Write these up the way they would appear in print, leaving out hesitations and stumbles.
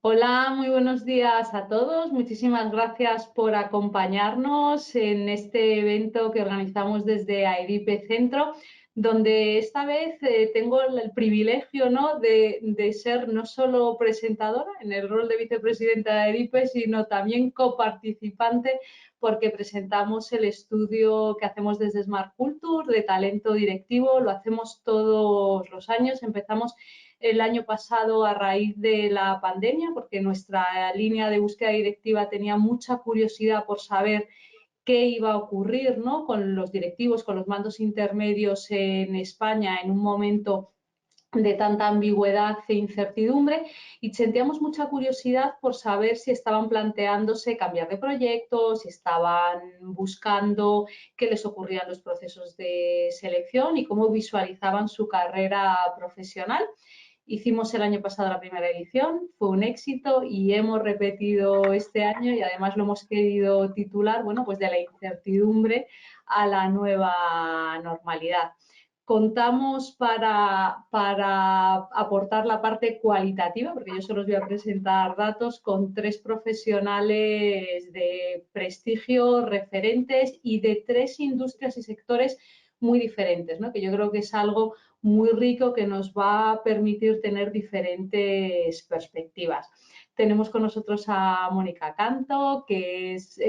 Hola, muy buenos días a todos. Muchísimas gracias por acompañarnos en este evento que organizamos desde AEDIPE Centro, donde esta vez tengo el privilegio, ¿no?, de ser no solo presentadora en el rol de vicepresidenta de AEDIPE, sino también coparticipante porque presentamos el estudio que hacemos desde Smart Culture de talento directivo. Lo hacemos todos los años. Empezamos el año pasado a raíz de la pandemia, porque nuestra línea de búsqueda directiva tenía mucha curiosidad por saber qué iba a ocurrir, ¿no?, con los directivos, con los mandos intermedios en España en un momento de tanta ambigüedad e incertidumbre, y sentíamos mucha curiosidad por saber si estaban planteándose cambiar de proyecto, si estaban buscando qué les ocurría en los procesos de selección y cómo visualizaban su carrera profesional. Hicimos el año pasado la primera edición, fue un éxito y hemos repetido este año y además lo hemos querido titular, bueno, pues de la incertidumbre a la nueva normalidad. Contamos para aportar la parte cualitativa, porque yo solo os voy a presentar datos, con 3 profesionales de prestigio, referentes y de 3 industrias y sectores muy diferentes, ¿no?, que yo creo que es algo muy rico que nos va a permitir tener diferentes perspectivas. Tenemos con nosotros a Mónica Canto, que es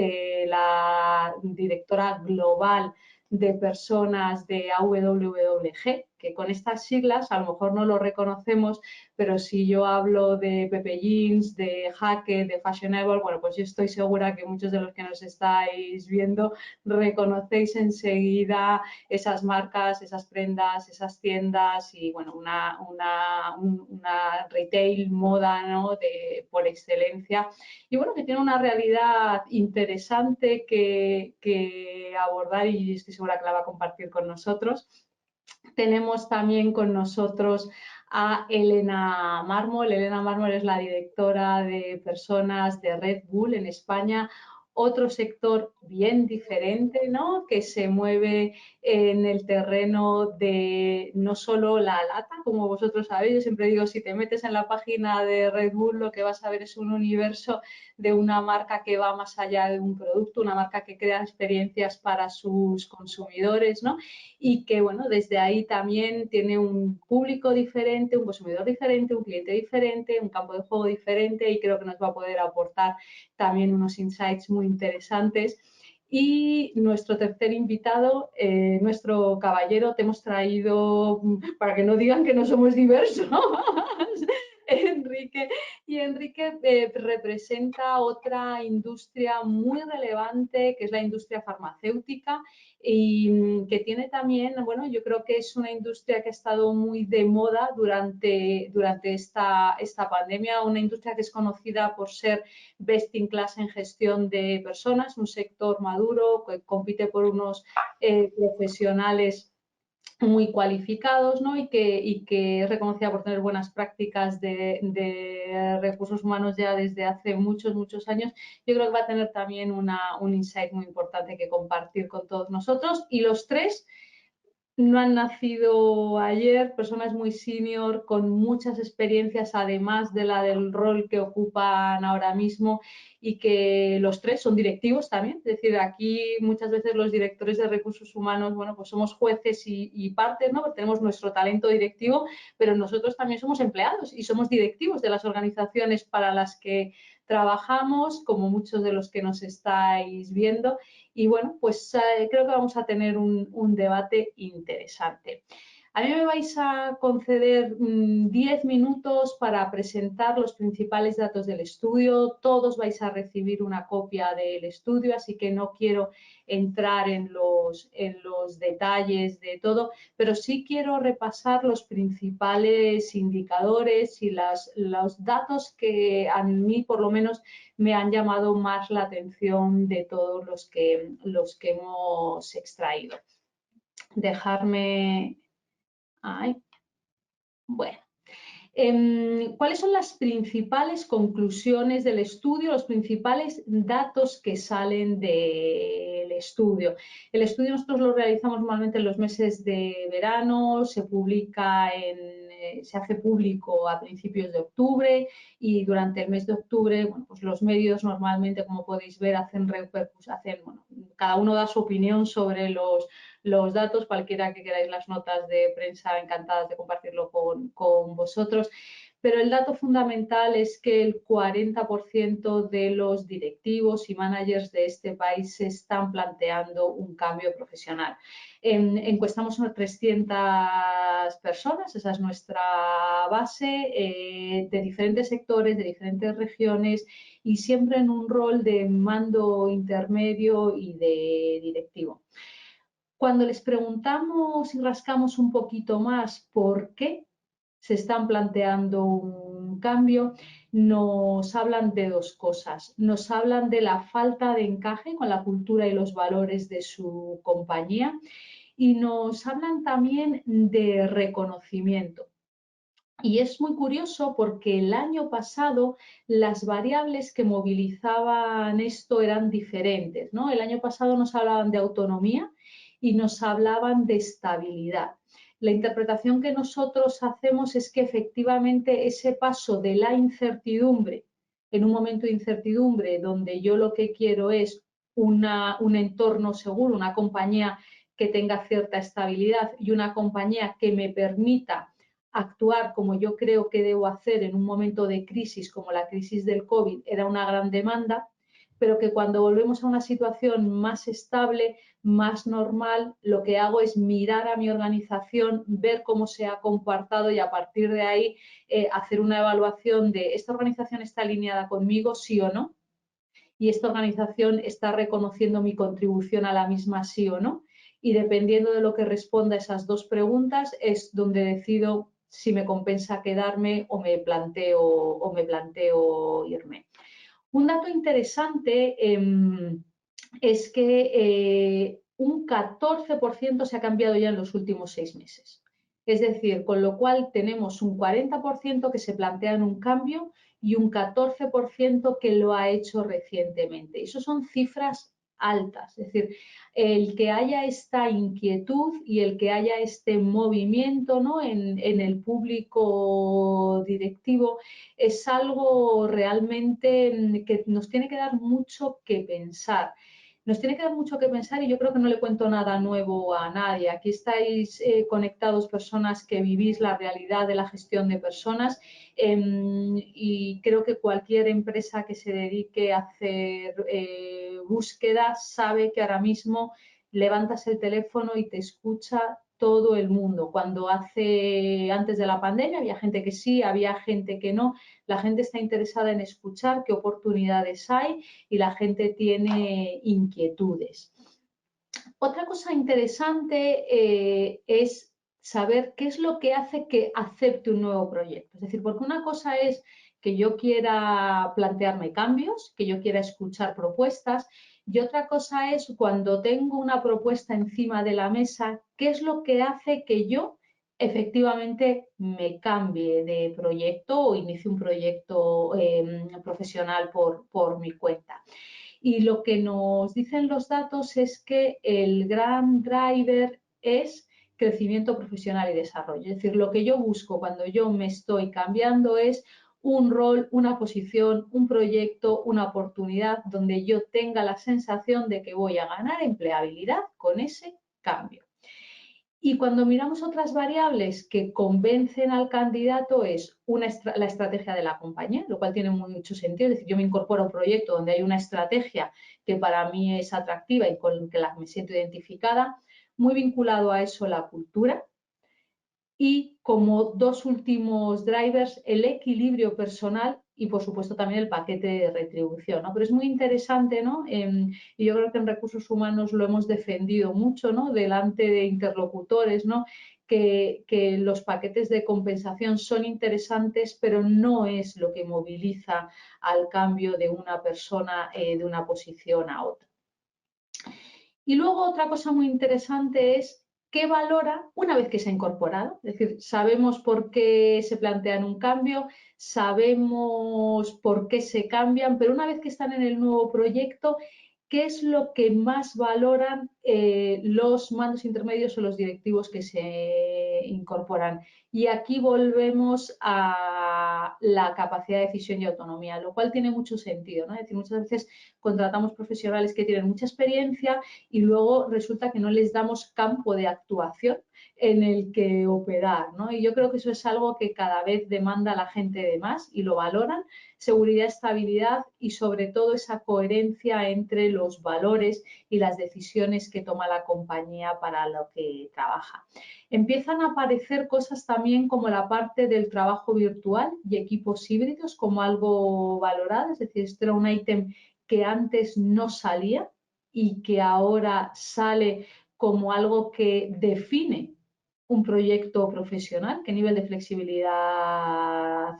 la directora global de personas de AWWG, que con estas siglas a lo mejor no lo reconocemos, pero si yo hablo de Pepe Jeans, de Jaque, de Fashionable, bueno, pues yo estoy segura que muchos de los que nos estáis viendo reconocéis enseguida esas marcas, esas prendas, esas tiendas y, bueno, una retail, moda, ¿no?, por excelencia. Y, bueno, que tiene una realidad interesante que abordar y estoy segura que la va a compartir con nosotros. Tenemos también con nosotros a Elena Mármol. Elena Mármol es la directora de personas de Red Bull en España, otro sector bien diferente, ¿no?, que se mueve en el terreno de no solo la lata, como vosotros sabéis. Yo siempre digo, si te metes en la página de Red Bull, lo que vas a ver es un universo de una marca que va más allá de un producto, una marca que crea experiencias para sus consumidores, ¿no?, y que, bueno, desde ahí también tiene un público diferente, un consumidor diferente, un cliente diferente, un campo de juego diferente, y creo que nos va a poder aportar también unos insights muy interesantes. Y nuestro tercer invitado, nuestro caballero, te hemos traído para que no digan que no somos diversos, Enrique. Y Enrique representa otra industria muy relevante, que es la industria farmacéutica, y que tiene también, bueno, yo creo que es una industria que ha estado muy de moda durante esta pandemia, una industria que es conocida por ser best in class en gestión de personas, un sector maduro que compite por unos profesionales muy cualificados, ¿no?, y que es reconocida por tener buenas prácticas de recursos humanos ya desde hace muchos, muchos años. Yo creo que va a tener también un insight muy importante que compartir con todos nosotros. Y los 3 no han nacido ayer, personas muy senior, con muchas experiencias, además de la del rol que ocupan ahora mismo, y que los 3 son directivos también. Es decir, aquí muchas veces los directores de recursos humanos, bueno, pues somos jueces y partes, ¿no?, porque tenemos nuestro talento directivo, pero nosotros también somos empleados y somos directivos de las organizaciones para las que trabajamos, como muchos de los que nos estáis viendo. Y, bueno, pues creo que vamos a tener un debate interesante. A mí me vais a conceder 10 minutos para presentar los principales datos del estudio. Todos vais a recibir una copia del estudio, así que no quiero entrar en los detalles de todo, pero sí quiero repasar los principales indicadores y los datos que a mí, por lo menos, me han llamado más la atención de todos los que hemos extraído. Dejarme... Ay, bueno. ¿Cuáles son las principales conclusiones del estudio, los principales datos que salen del estudio? El estudio nosotros lo realizamos normalmente en los meses de verano, se publica en se hace público a principios de octubre y durante el mes de octubre, bueno, pues los medios normalmente, como podéis ver, bueno, cada uno da su opinión sobre los datos, cualquiera que queráis las notas de prensa, encantadas de compartirlo con vosotros. Pero el dato fundamental es que el 40% de los directivos y managers de este país se están planteando un cambio profesional. Encuestamos a 300 personas, esa es nuestra base, de diferentes sectores, de diferentes regiones y siempre en un rol de mando intermedio y de directivo. Cuando les preguntamos y rascamos un poquito más por qué se están planteando un cambio, nos hablan de dos cosas. Nos hablan de la falta de encaje con la cultura y los valores de su compañía y nos hablan también de reconocimiento. Y es muy curioso porque el año pasado las variables que movilizaban esto eran diferentes, ¿no? El año pasado nos hablaban de autonomía y nos hablaban de estabilidad. La interpretación que nosotros hacemos es que efectivamente ese paso de la incertidumbre, en un momento de incertidumbre donde yo lo que quiero es un entorno seguro, una compañía que tenga cierta estabilidad y una compañía que me permita actuar como yo creo que debo hacer en un momento de crisis como la crisis del COVID era una gran demanda, pero que cuando volvemos a una situación más estable, más normal, lo que hago es mirar a mi organización, ver cómo se ha comportado y a partir de ahí hacer una evaluación de esta organización está alineada conmigo, sí o no, y esta organización está reconociendo mi contribución a la misma, sí o no. Y dependiendo de lo que responda a esas dos preguntas es donde decido si me compensa quedarme o me planteo irme. Un dato interesante es que un 14% se ha cambiado ya en los últimos 6 meses. Es decir, con lo cual tenemos un 40% que se plantean un cambio y un 14% que lo ha hecho recientemente. Eso son cifras altas, es decir, el que haya esta inquietud y el que haya este movimiento, ¿no?, en el público directivo es algo realmente que nos tiene que dar mucho que pensar. Nos tiene que dar mucho que pensar y yo creo que no le cuento nada nuevo a nadie. Aquí estáis conectados personas que vivís la realidad de la gestión de personas y creo que cualquier empresa que se dedique a hacer búsquedas sabe que ahora mismo levantas el teléfono y te escucha todo el mundo. Cuando antes de la pandemia había gente que sí, había gente que no. La gente está interesada en escuchar qué oportunidades hay y la gente tiene inquietudes. Otra cosa interesante es saber qué es lo que hace que acepte un nuevo proyecto. Es decir, porque una cosa es que yo quiera plantearme cambios, que yo quiera escuchar propuestas, y otra cosa es cuando tengo una propuesta encima de la mesa, qué es lo que hace que yo efectivamente me cambie de proyecto o inicie un proyecto profesional por mi cuenta. Y lo que nos dicen los datos es que el gran driver es crecimiento profesional y desarrollo. Es decir, lo que yo busco cuando yo me estoy cambiando es un rol, una posición, un proyecto, una oportunidad donde yo tenga la sensación de que voy a ganar empleabilidad con ese cambio. Y cuando miramos otras variables que convencen al candidato es la estrategia de la compañía, lo cual tiene mucho sentido. Es decir, yo me incorporo a un proyecto donde hay una estrategia que para mí es atractiva y con la que me siento identificada, muy vinculado a eso la cultura. Y como dos últimos drivers, el equilibrio personal y, por supuesto, también el paquete de retribución, ¿no? Pero es muy interesante, ¿no? Y yo creo que en recursos humanos lo hemos defendido mucho, ¿no?, delante de interlocutores, ¿no?, que los paquetes de compensación son interesantes, pero no es lo que moviliza al cambio de una persona de una posición a otra. Y luego otra cosa muy interesante es qué valora una vez que se ha incorporado. Es decir, sabemos por qué se plantean un cambio, sabemos por qué se cambian, pero una vez que están en el nuevo proyecto, qué es lo que más valoran los mandos intermedios o los directivos que se incorporan. Y aquí volvemos a la capacidad de decisión y autonomía, lo cual tiene mucho sentido, ¿no? Es decir, muchas veces contratamos profesionales que tienen mucha experiencia y luego resulta que no les damos campo de actuación en el que operar, ¿no? Y yo creo que eso es algo que cada vez demanda la gente de más y lo valoran. Seguridad, estabilidad y sobre todo esa coherencia entre los valores y las decisiones que toma la compañía para lo que trabaja. Empiezan a aparecer cosas también como la parte del trabajo virtual y equipos híbridos como algo valorado, es decir, esto era un ítem que antes no salía y que ahora sale como algo que define un proyecto profesional, qué nivel de flexibilidad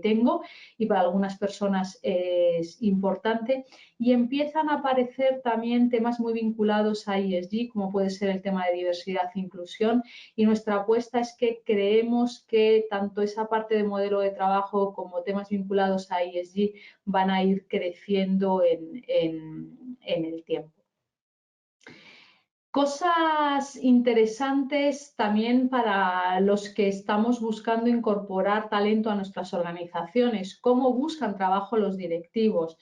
tengo, y para algunas personas es importante. Y empiezan a aparecer también temas muy vinculados a ESG, como puede ser el tema de diversidad e inclusión, y nuestra apuesta es que creemos que tanto esa parte de modelo de trabajo como temas vinculados a ESG van a ir creciendo en el tiempo. Cosas interesantes también para los que estamos buscando incorporar talento a nuestras organizaciones. ¿Cómo buscan trabajo los directivos?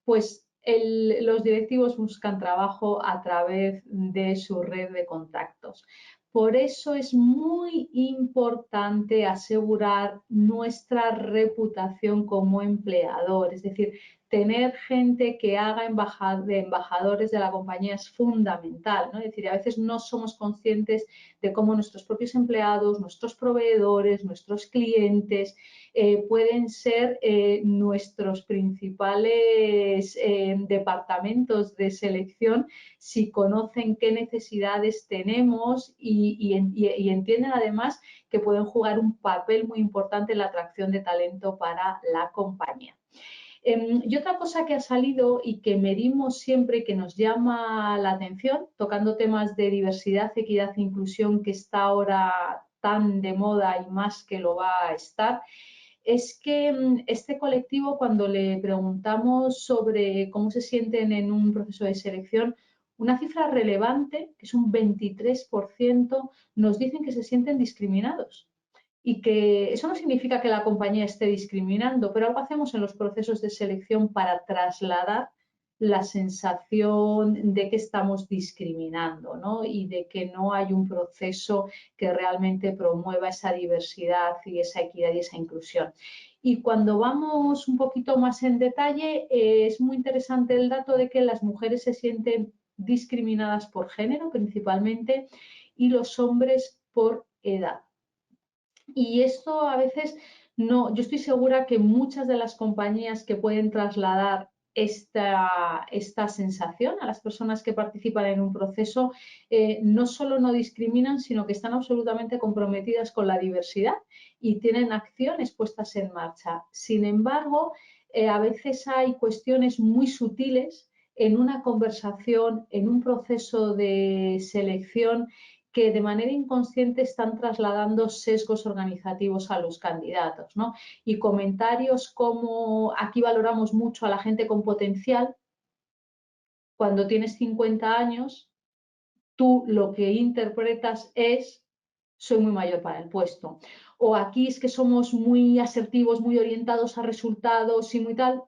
Pues los directivos buscan trabajo a través de su red de contactos. Por eso es muy importante asegurar nuestra reputación como empleador, es decir, tener gente que haga de embajadores de la compañía es fundamental, ¿no? Es decir, a veces no somos conscientes de cómo nuestros propios empleados, nuestros proveedores, nuestros clientes pueden ser nuestros principales departamentos de selección si conocen qué necesidades tenemos y entienden además que pueden jugar un papel muy importante en la atracción de talento para la compañía. Y otra cosa que ha salido y que medimos siempre y que nos llama la atención, tocando temas de diversidad, equidad e inclusión que está ahora tan de moda y más que lo va a estar, es que este colectivo, cuando le preguntamos sobre cómo se sienten en un proceso de selección, una cifra relevante, que es un 23%, nos dicen que se sienten discriminados. Y que eso no significa que la compañía esté discriminando, pero algo hacemos en los procesos de selección para trasladar la sensación de que estamos discriminando, ¿no? Y de que no hay un proceso que realmente promueva esa diversidad y esa equidad y esa inclusión. Y cuando vamos un poquito más en detalle, es muy interesante el dato de que las mujeres se sienten discriminadas por género principalmente y los hombres por edad. Y esto a veces no, yo estoy segura que muchas de las compañías que pueden trasladar esta sensación a las personas que participan en un proceso no solo no discriminan, sino que están absolutamente comprometidas con la diversidad y tienen acciones puestas en marcha. Sin embargo, a veces hay cuestiones muy sutiles en una conversación, en un proceso de selección que de manera inconsciente están trasladando sesgos organizativos a los candidatos, ¿no? Y comentarios como aquí valoramos mucho a la gente con potencial, cuando tienes 50 años, tú lo que interpretas es soy muy mayor para el puesto. O aquí es que somos muy asertivos, muy orientados a resultados y muy tal,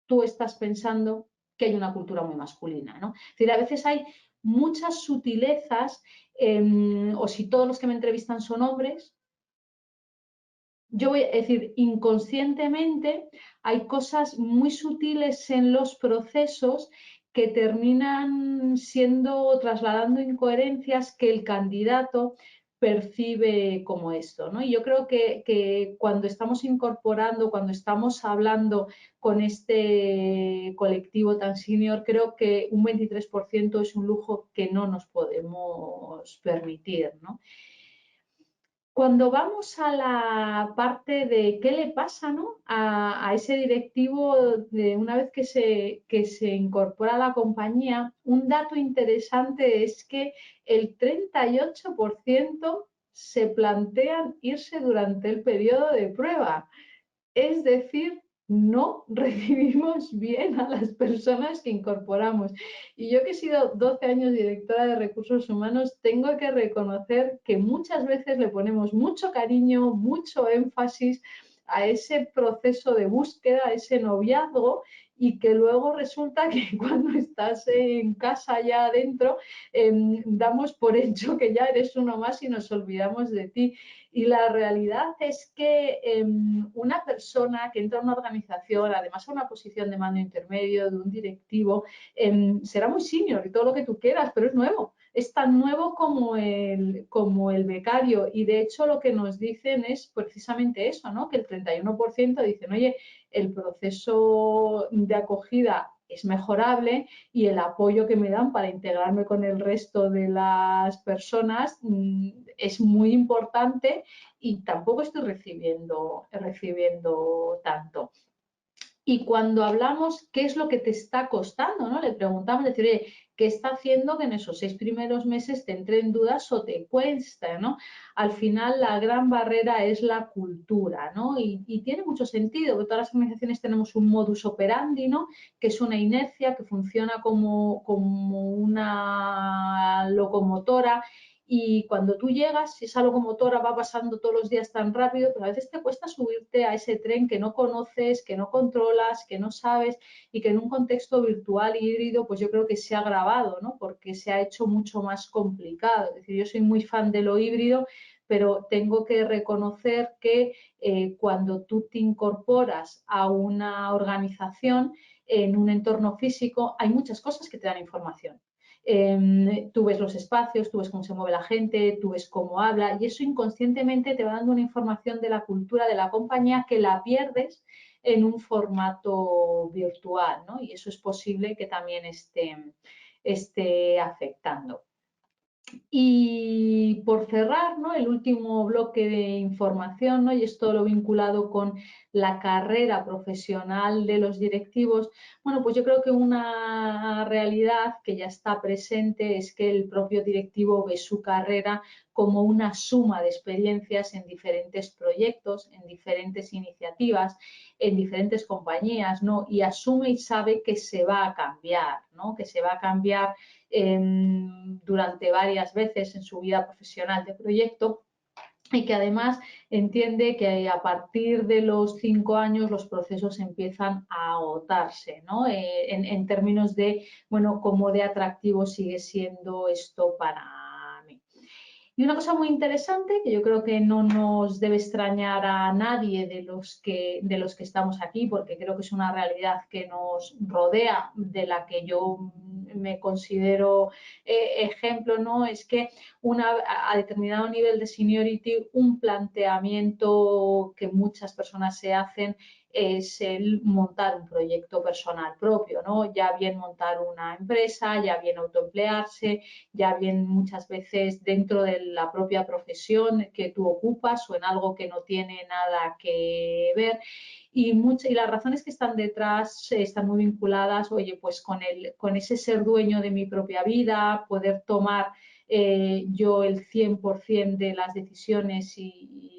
tú estás pensando que hay una cultura muy masculina, ¿no? Es decir, a veces hay muchas sutilezas, o si todos los que me entrevistan son hombres, yo voy a decir, inconscientemente hay cosas muy sutiles en los procesos que terminan trasladando incoherencias que el candidato percibe como esto, ¿no? Y yo creo que cuando estamos incorporando, cuando estamos hablando con este colectivo tan senior, creo que un 23% es un lujo que no nos podemos permitir, ¿no? Cuando vamos a la parte de qué le pasa, ¿no? a ese directivo de una vez que se incorpora a la compañía, un dato interesante es que el 38% se plantean irse durante el periodo de prueba. Es decir, no recibimos bien a las personas que incorporamos. Y yo que he sido 12 años directora de recursos humanos, tengo que reconocer que muchas veces le ponemos mucho cariño, mucho énfasis a ese proceso de búsqueda, a ese noviazgo, y que luego resulta que cuando estás en casa ya adentro, damos por hecho que ya eres uno más y nos olvidamos de ti. Y la realidad es que una persona que entra a una organización, además a una posición de mando intermedio, de un directivo, será muy senior y todo lo que tú quieras, pero es nuevo. Es tan nuevo como el becario. Y de hecho lo que nos dicen es precisamente eso, ¿no? Que el 31% dicen, oye, el proceso de acogida es mejorable y el apoyo que me dan para integrarme con el resto de las personas es muy importante y tampoco estoy recibiendo tanto. Y cuando hablamos, ¿qué es lo que te está costando? ¿No? Le preguntamos, decir, oye, ¿qué está haciendo que en esos 6 primeros meses te entre en dudas o te cuesta? ¿No? Al final, la gran barrera es la cultura, ¿no? Y tiene mucho sentido, porque todas las organizaciones tenemos un modus operandi, ¿no? Que es una inercia que funciona como una locomotora y cuando tú llegas, esa locomotora va pasando todos los días tan rápido, pero a veces te cuesta subirte a ese tren que no conoces, que no controlas, que no sabes y que en un contexto virtual y híbrido, pues yo creo que se ha agravado, ¿no? Porque se ha hecho mucho más complicado. Es decir, yo soy muy fan de lo híbrido, pero tengo que reconocer que cuando tú te incorporas a una organización en un entorno físico, hay muchas cosas que te dan información. Tú ves los espacios, tú ves cómo se mueve la gente, tú ves cómo habla y eso inconscientemente te va dando una información de la cultura de la compañía que la pierdes en un formato virtual, ¿no? Y eso es posible que también esté afectando. Y por cerrar, ¿no? El último bloque de información, ¿no? Y esto lo vinculado con la carrera profesional de los directivos, bueno, pues yo creo que una realidad que ya está presente es que el propio directivo ve su carrera como una suma de experiencias en diferentes proyectos, en diferentes iniciativas, en diferentes compañías, ¿no? Y asume y sabe que se va a cambiar, ¿no? Que se va a cambiar durante varias veces en su vida profesional de proyecto y que además entiende que a partir de los 5 años los procesos empiezan a agotarse, ¿no? En términos de, bueno, cómo de atractivo sigue siendo esto para mí. Y una cosa muy interesante que yo creo que no nos debe extrañar a nadie de los que estamos aquí, porque creo que es una realidad que nos rodea, de la que yo me considero ejemplo, ¿no? Es que a determinado nivel de seniority, un planteamiento que muchas personas se hacen es el montar un proyecto personal propio, ¿no? Ya bien montar una empresa, ya bien autoemplearse, ya bien muchas veces dentro de la propia profesión que tú ocupas o en algo que no tiene nada que ver. Y las razones que están detrás están muy vinculadas, oye, pues con ese ser dueño de mi propia vida, poder tomar yo el 100% de las decisiones y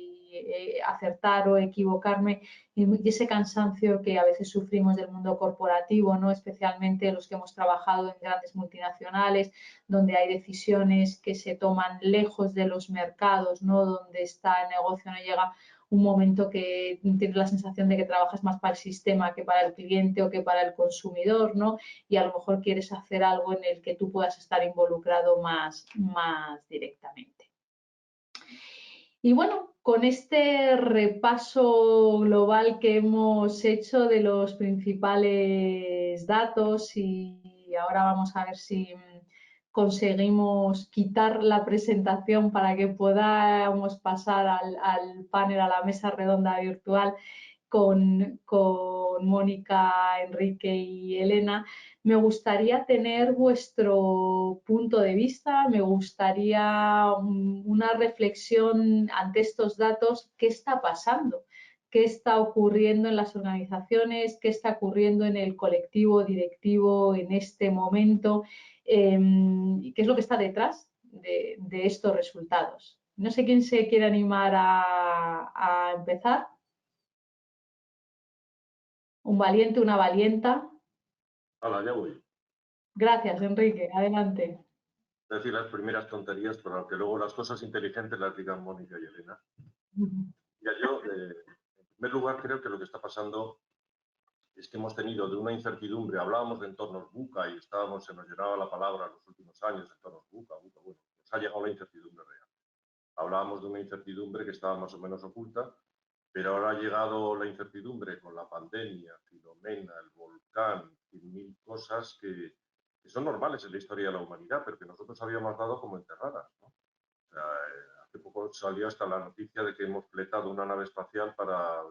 acertar o equivocarme y ese cansancio que a veces sufrimos del mundo corporativo, ¿no? Especialmente los que hemos trabajado en grandes multinacionales, donde hay decisiones que se toman lejos de los mercados, ¿no? Donde está el negocio, no llega un momento que tienes la sensación de que trabajas más para el sistema que para el cliente o que para el consumidor, ¿no? Y a lo mejor quieres hacer algo en el que tú puedas estar involucrado más directamente. Y bueno, con este repaso global que hemos hecho de los principales datos y ahora vamos a ver si conseguimos quitar la presentación para que podamos pasar al panel, a la mesa redonda virtual con Mónica, Enrique y Elena. Me gustaría tener vuestro punto de vista, me gustaría una reflexión ante estos datos. ¿Qué está pasando? ¿Qué está ocurriendo en las organizaciones? ¿Qué está ocurriendo en el colectivo directivo en este momento? ¿Qué es lo que está detrás de estos resultados? No sé quién se quiere animar a empezar. un valiente, una valienta. Hola, ya voy. Gracias, Enrique. Adelante. Es decir, las primeras tonterías para que luego las cosas inteligentes las digan Mónica y Elena. Ya yo, en primer lugar, creo que lo que está pasando es que hemos tenido de una incertidumbre, hablábamos de entornos VUCA y se nos llenaba la palabra en los últimos años, entornos VUCA, bueno, nos ha llegado la incertidumbre real. Hablábamos de una incertidumbre que estaba más o menos oculta, pero ahora ha llegado la incertidumbre con la pandemia, Filomena, el volcán y mil cosas que son normales en la historia de la humanidad, pero que nosotros habíamos dado como enterradas, ¿no? O sea, hace poco salió hasta la noticia de que hemos fletado una nave espacial para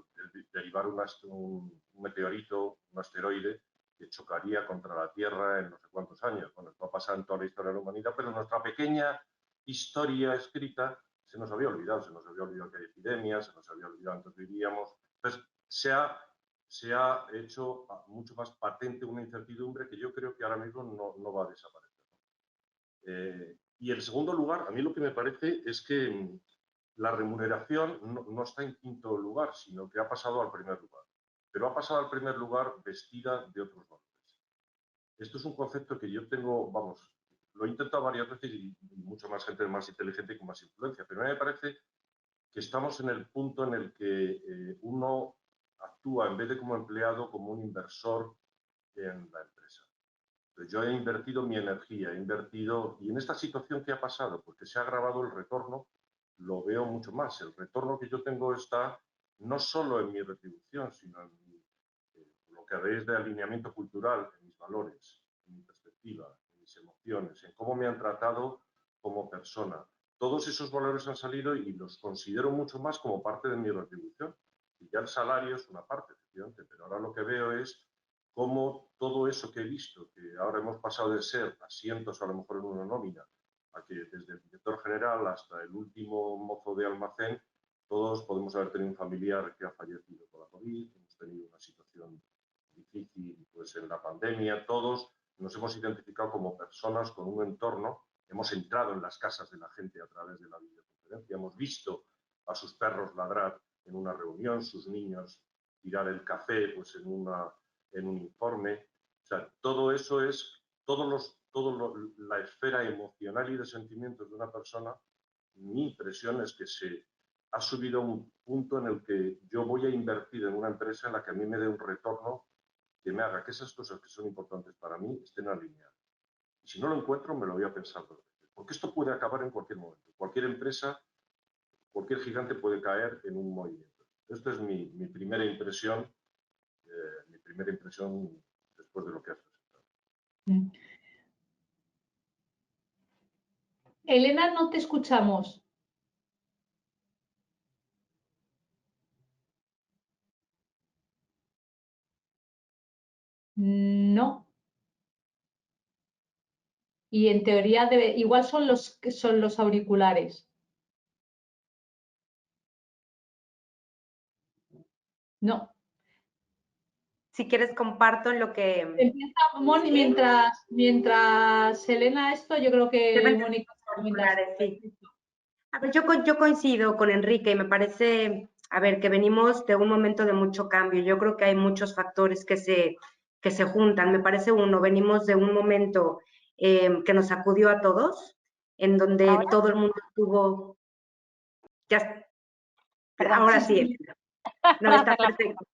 derivar un meteorito, un asteroide, que chocaría contra la Tierra en no sé cuántos años. Bueno, esto ha pasado en toda la historia de la humanidad, pero nuestra pequeña historia escrita se nos había olvidado que hay epidemias, se nos había olvidado antes vivíamos. Entonces, se ha hecho mucho más patente una incertidumbre que yo creo que ahora mismo no va a desaparecer. Y en segundo lugar, a mí lo que me parece es que la remuneración no está en quinto lugar, sino que ha pasado al primer lugar. Pero ha pasado al primer lugar vestida de otros valores. Esto es un concepto que yo tengo, vamos, lo he intentado varias veces y mucha más gente más inteligente y con más influencia, pero a mí me parece que estamos en el punto en el que uno actúa, en vez de como empleado, como un inversor en la empresa. Entonces, yo he invertido mi energía, y en esta situación que ha pasado, porque se ha agravado el retorno, lo veo mucho más. El retorno que yo tengo está no solo en mi retribución, sino en lo que veis de alineamiento cultural, en mis valores, en mi perspectiva, en mis emociones, en cómo me han tratado como persona. Todos esos valores han salido y los considero mucho más como parte de mi retribución. Y ya el salario es una parte, efectivamente, pero ahora lo que veo es cómo todo eso que he visto, que ahora hemos pasado de ser asientos a lo mejor en una nómina, a que desde el director general hasta el último mozo de almacén, todos podemos haber tenido un familiar que ha fallecido por la COVID, hemos tenido una situación difícil pues, en la pandemia, todos nos hemos identificado como personas con un entorno, hemos entrado en las casas de la gente a través de la videoconferencia, hemos visto a sus perros ladrar en una reunión, sus niños tirar el café pues, en un informe. O sea, todo eso es, la esfera emocional y de sentimientos de una persona, mi impresión es que se ha subido a un punto en el que yo voy a invertir en una empresa en la que a mí me dé un retorno que me haga que esas cosas que son importantes para mí estén alineadas. Y si no lo encuentro, me lo voy a pensar dos veces. Porque esto puede acabar en cualquier momento. Cualquier empresa, cualquier gigante puede caer en un movimiento. Esta es mi primera impresión después de lo que has presentado. Elena, no te escuchamos. No. Y en teoría igual son los auriculares. No. Si quieres comparto en lo que... Empieza Moni, mientras Elena esto, yo creo que Mónica... Sí. A ver, yo coincido con Enrique y me parece, a ver, que venimos de un momento de mucho cambio. Yo creo que hay muchos factores que se juntan. Me parece venimos de un momento que nos sacudió a todos, en donde ¿ahora? Todo el mundo tuvo... Ya, ahora sí. No, está perfecto.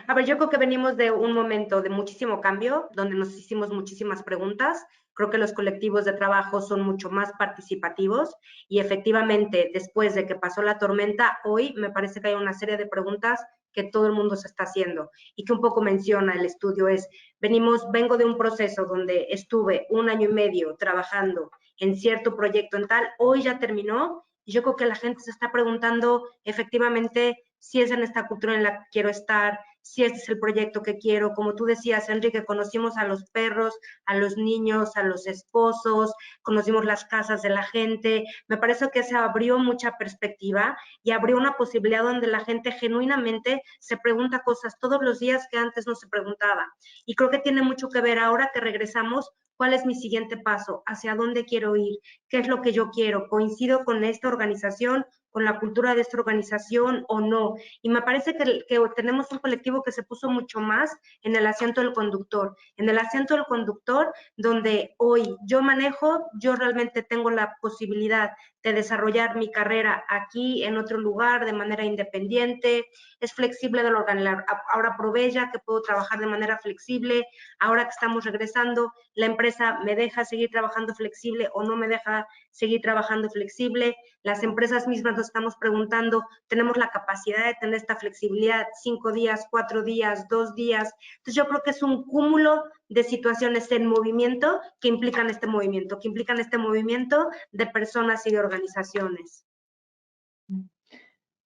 A ver, yo creo que venimos de un momento de muchísimo cambio, donde nos hicimos muchísimas preguntas. Creo que los colectivos de trabajo son mucho más participativos y efectivamente, después de que pasó la tormenta, hoy me parece que hay una serie de preguntas que todo el mundo se está haciendo y que un poco menciona el estudio es, vengo de un proceso donde estuve 1 año y medio trabajando en cierto proyecto en tal, hoy ya terminó y yo creo que la gente se está preguntando efectivamente si es en esta cultura en la que quiero estar, si este es el proyecto que quiero. Como tú decías, Enrique, conocimos a los perros, a los niños, a los esposos, conocimos las casas de la gente. Me parece que se abrió mucha perspectiva y abrió una posibilidad donde la gente genuinamente se pregunta cosas todos los días que antes no se preguntaba. Y creo que tiene mucho que ver ahora que regresamos, ¿cuál es mi siguiente paso? ¿Hacia dónde quiero ir? ¿Qué es lo que yo quiero? ¿Coincido con esta organización con la cultura de esta organización o no. Y me parece que tenemos un colectivo que se puso mucho más en el asiento del conductor. En el asiento del conductor, donde hoy yo manejo, yo realmente tengo la posibilidad de desarrollar mi carrera aquí, en otro lugar, de manera independiente, es flexible del organizador. Ahora Provella, que puedo trabajar de manera flexible, ahora que estamos regresando, la empresa me deja seguir trabajando flexible o no me deja seguir trabajando flexible. Las empresas mismas nos estamos preguntando, ¿tenemos la capacidad de tener esta flexibilidad 5 días, 4 días, 2 días? Entonces yo creo que es un cúmulo de situaciones en movimiento que implican este movimiento, de personas y de organizaciones.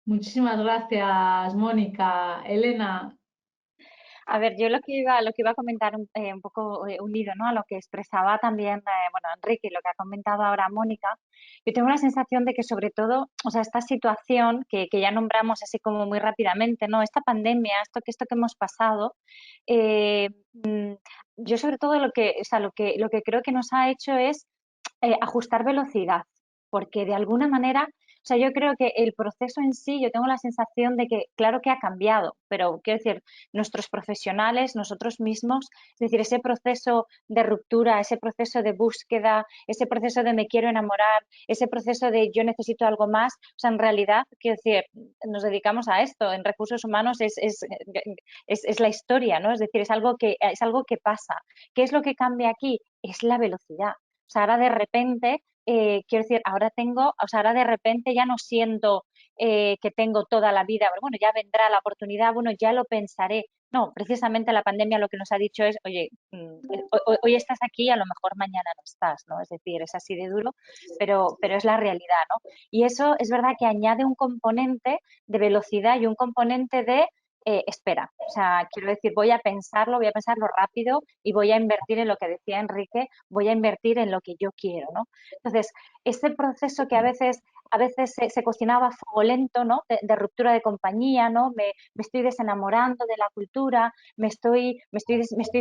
Muchísimas gracias, Mónica. Elena. A ver, yo lo que iba a comentar un poco unido, ¿no?, a lo que expresaba también, bueno, Enrique, y lo que ha comentado ahora Mónica. Yo tengo la sensación de que sobre todo, o sea, esta situación que ya nombramos así como muy rápidamente, ¿no?, esta pandemia, esto que hemos pasado, yo sobre todo lo que creo que nos ha hecho es ajustar velocidad, porque de alguna manera, o sea, yo creo que el proceso en sí, yo tengo la sensación de que, claro que ha cambiado, pero quiero decir, nuestros profesionales, nosotros mismos, es decir, ese proceso de ruptura, ese proceso de búsqueda, ese proceso de me quiero enamorar, ese proceso de yo necesito algo más, o sea, en realidad, quiero decir, nos dedicamos a esto, en recursos humanos es la historia, ¿no? Es decir, es algo que pasa. ¿Qué es lo que cambia aquí? Es la velocidad. O sea, ahora de repente, quiero decir, ahora de repente ya no siento que tengo toda la vida, pero bueno, ya vendrá la oportunidad, bueno, ya lo pensaré. No, precisamente la pandemia lo que nos ha dicho es, oye, hoy estás aquí, a lo mejor mañana no estás, ¿no? Es decir, es así de duro, pero es la realidad, ¿no? Y eso es verdad que añade un componente de velocidad y un componente de espera. O sea, quiero decir, voy a pensarlo rápido y voy a invertir en lo que decía Enrique, voy a invertir en lo que yo quiero, ¿no? Entonces, ese proceso que a veces se cocinaba a fuego lento, ¿no?, de ruptura de compañía, ¿no? Me estoy desenamorando de la cultura, me estoy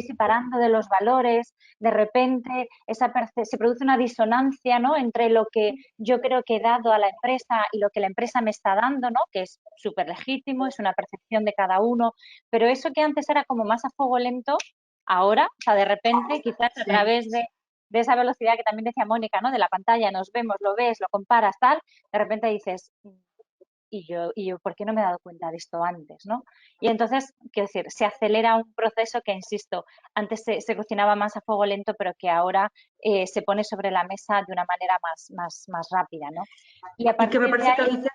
separando de los valores, de repente se produce una disonancia, ¿no?, entre lo que yo creo que he dado a la empresa y lo que la empresa me está dando, ¿no?, que es súper legítimo, es una percepción de cada uno, pero eso que antes era como más a fuego lento, ahora, o sea, de repente, quizás a través de esa velocidad que también decía Mónica, ¿no?, de la pantalla, nos vemos, lo ves, lo comparas, tal, de repente dices, ¿y yo por qué no me he dado cuenta de esto antes, ¿no? Y entonces, quiero decir, se acelera un proceso que, insisto, antes se cocinaba más a fuego lento, pero que ahora se pone sobre la mesa de una manera más rápida, ¿no? Y que me parece que dices,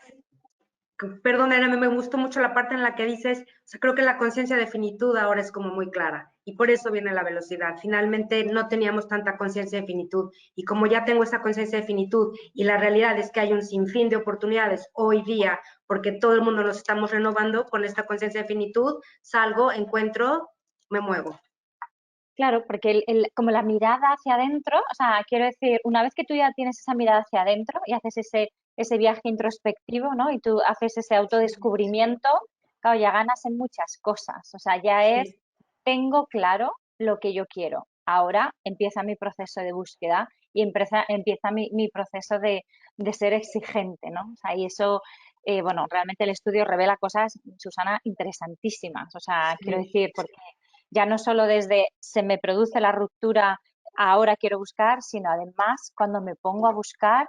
perdón, Elena, me gustó mucho la parte en la que dices, o sea, creo que la conciencia de finitud ahora es como muy clara y por eso viene la velocidad. Finalmente no teníamos tanta conciencia de finitud y como ya tengo esa conciencia de finitud y la realidad es que hay un sinfín de oportunidades hoy día porque todo el mundo nos estamos renovando con esta conciencia de finitud, salgo, encuentro, me muevo. Claro, porque como la mirada hacia adentro, o sea, quiero decir, una vez que tú ya tienes esa mirada hacia adentro y haces ese viaje introspectivo, ¿no?, y tú haces ese autodescubrimiento, claro, ya ganas en muchas cosas. O sea, ya es, tengo claro lo que yo quiero. Ahora empieza mi proceso de búsqueda y empieza mi proceso de ser exigente, ¿no? O sea, y eso, bueno, realmente el estudio revela cosas, Susana, interesantísimas. O sea, quiero decir, porque ya no solo desde se me produce la ruptura, ahora quiero buscar, sino además cuando me pongo a buscar,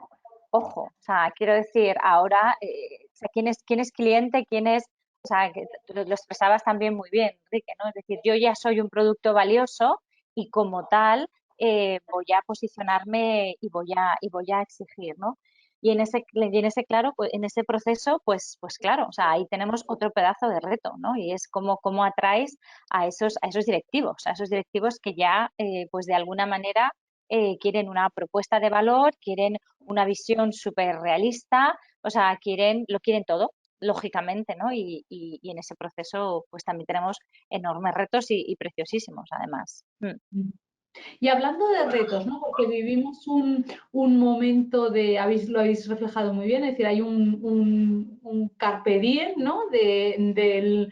ojo, o sea, quiero decir, ahora, o sea, ¿quién es cliente? ¿Quién es? O sea, que lo expresabas también muy bien, Enrique, ¿no? Es decir, yo ya soy un producto valioso y como tal voy a posicionarme y voy a exigir, ¿no? Y en ese claro, pues, en ese proceso, pues claro, o sea, ahí tenemos otro pedazo de reto, ¿no? Y es cómo atraes a esos directivos que ya, pues de alguna manera quieren una propuesta de valor, quieren una visión súper realista, o sea, lo quieren todo, lógicamente, ¿no? Y en ese proceso, pues también tenemos enormes retos y preciosísimos, además. Y hablando de retos, ¿no?, porque vivimos un momento lo habéis reflejado muy bien, es decir, hay un carpe diem, ¿no?, del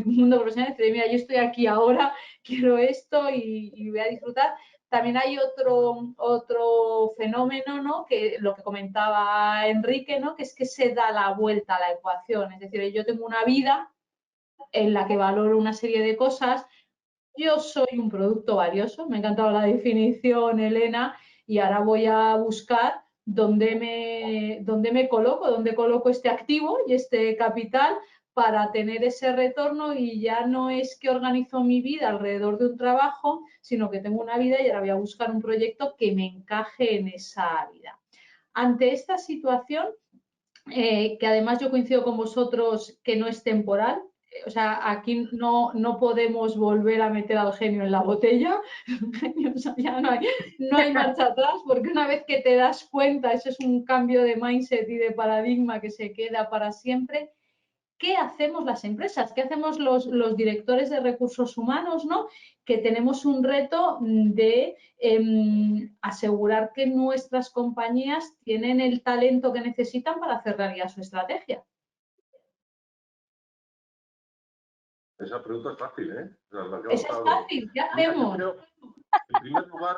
mundo profesional, es decir, mira, yo estoy aquí ahora, quiero esto y voy a disfrutar, también hay otro fenómeno, ¿no? Que lo que comentaba Enrique, ¿no? Que es que se da la vuelta a la ecuación. Es decir, yo tengo una vida en la que valoro una serie de cosas. Yo soy un producto valioso, me ha encantado la definición, Elena, y ahora voy a buscar dónde me coloco, dónde coloco este activo y este capital para tener ese retorno, y ya no es que organizo mi vida alrededor de un trabajo, sino que tengo una vida y ahora voy a buscar un proyecto que me encaje en esa vida. Ante esta situación, que además yo coincido con vosotros que no es temporal, o sea, aquí no podemos volver a meter al genio en la botella, o sea, ya no hay marcha atrás, porque una vez que te das cuenta, eso es un cambio de mindset y de paradigma que se queda para siempre. ¿Qué hacemos las empresas? ¿Qué hacemos los directores de recursos humanos, ¿no? Que tenemos un reto de asegurar que nuestras compañías tienen el talento que necesitan para hacer realidad su estrategia. Esa pregunta es fácil, ¿eh? Esa es fácil, ¿qué hacemos? Mira, yo creo, en primer lugar,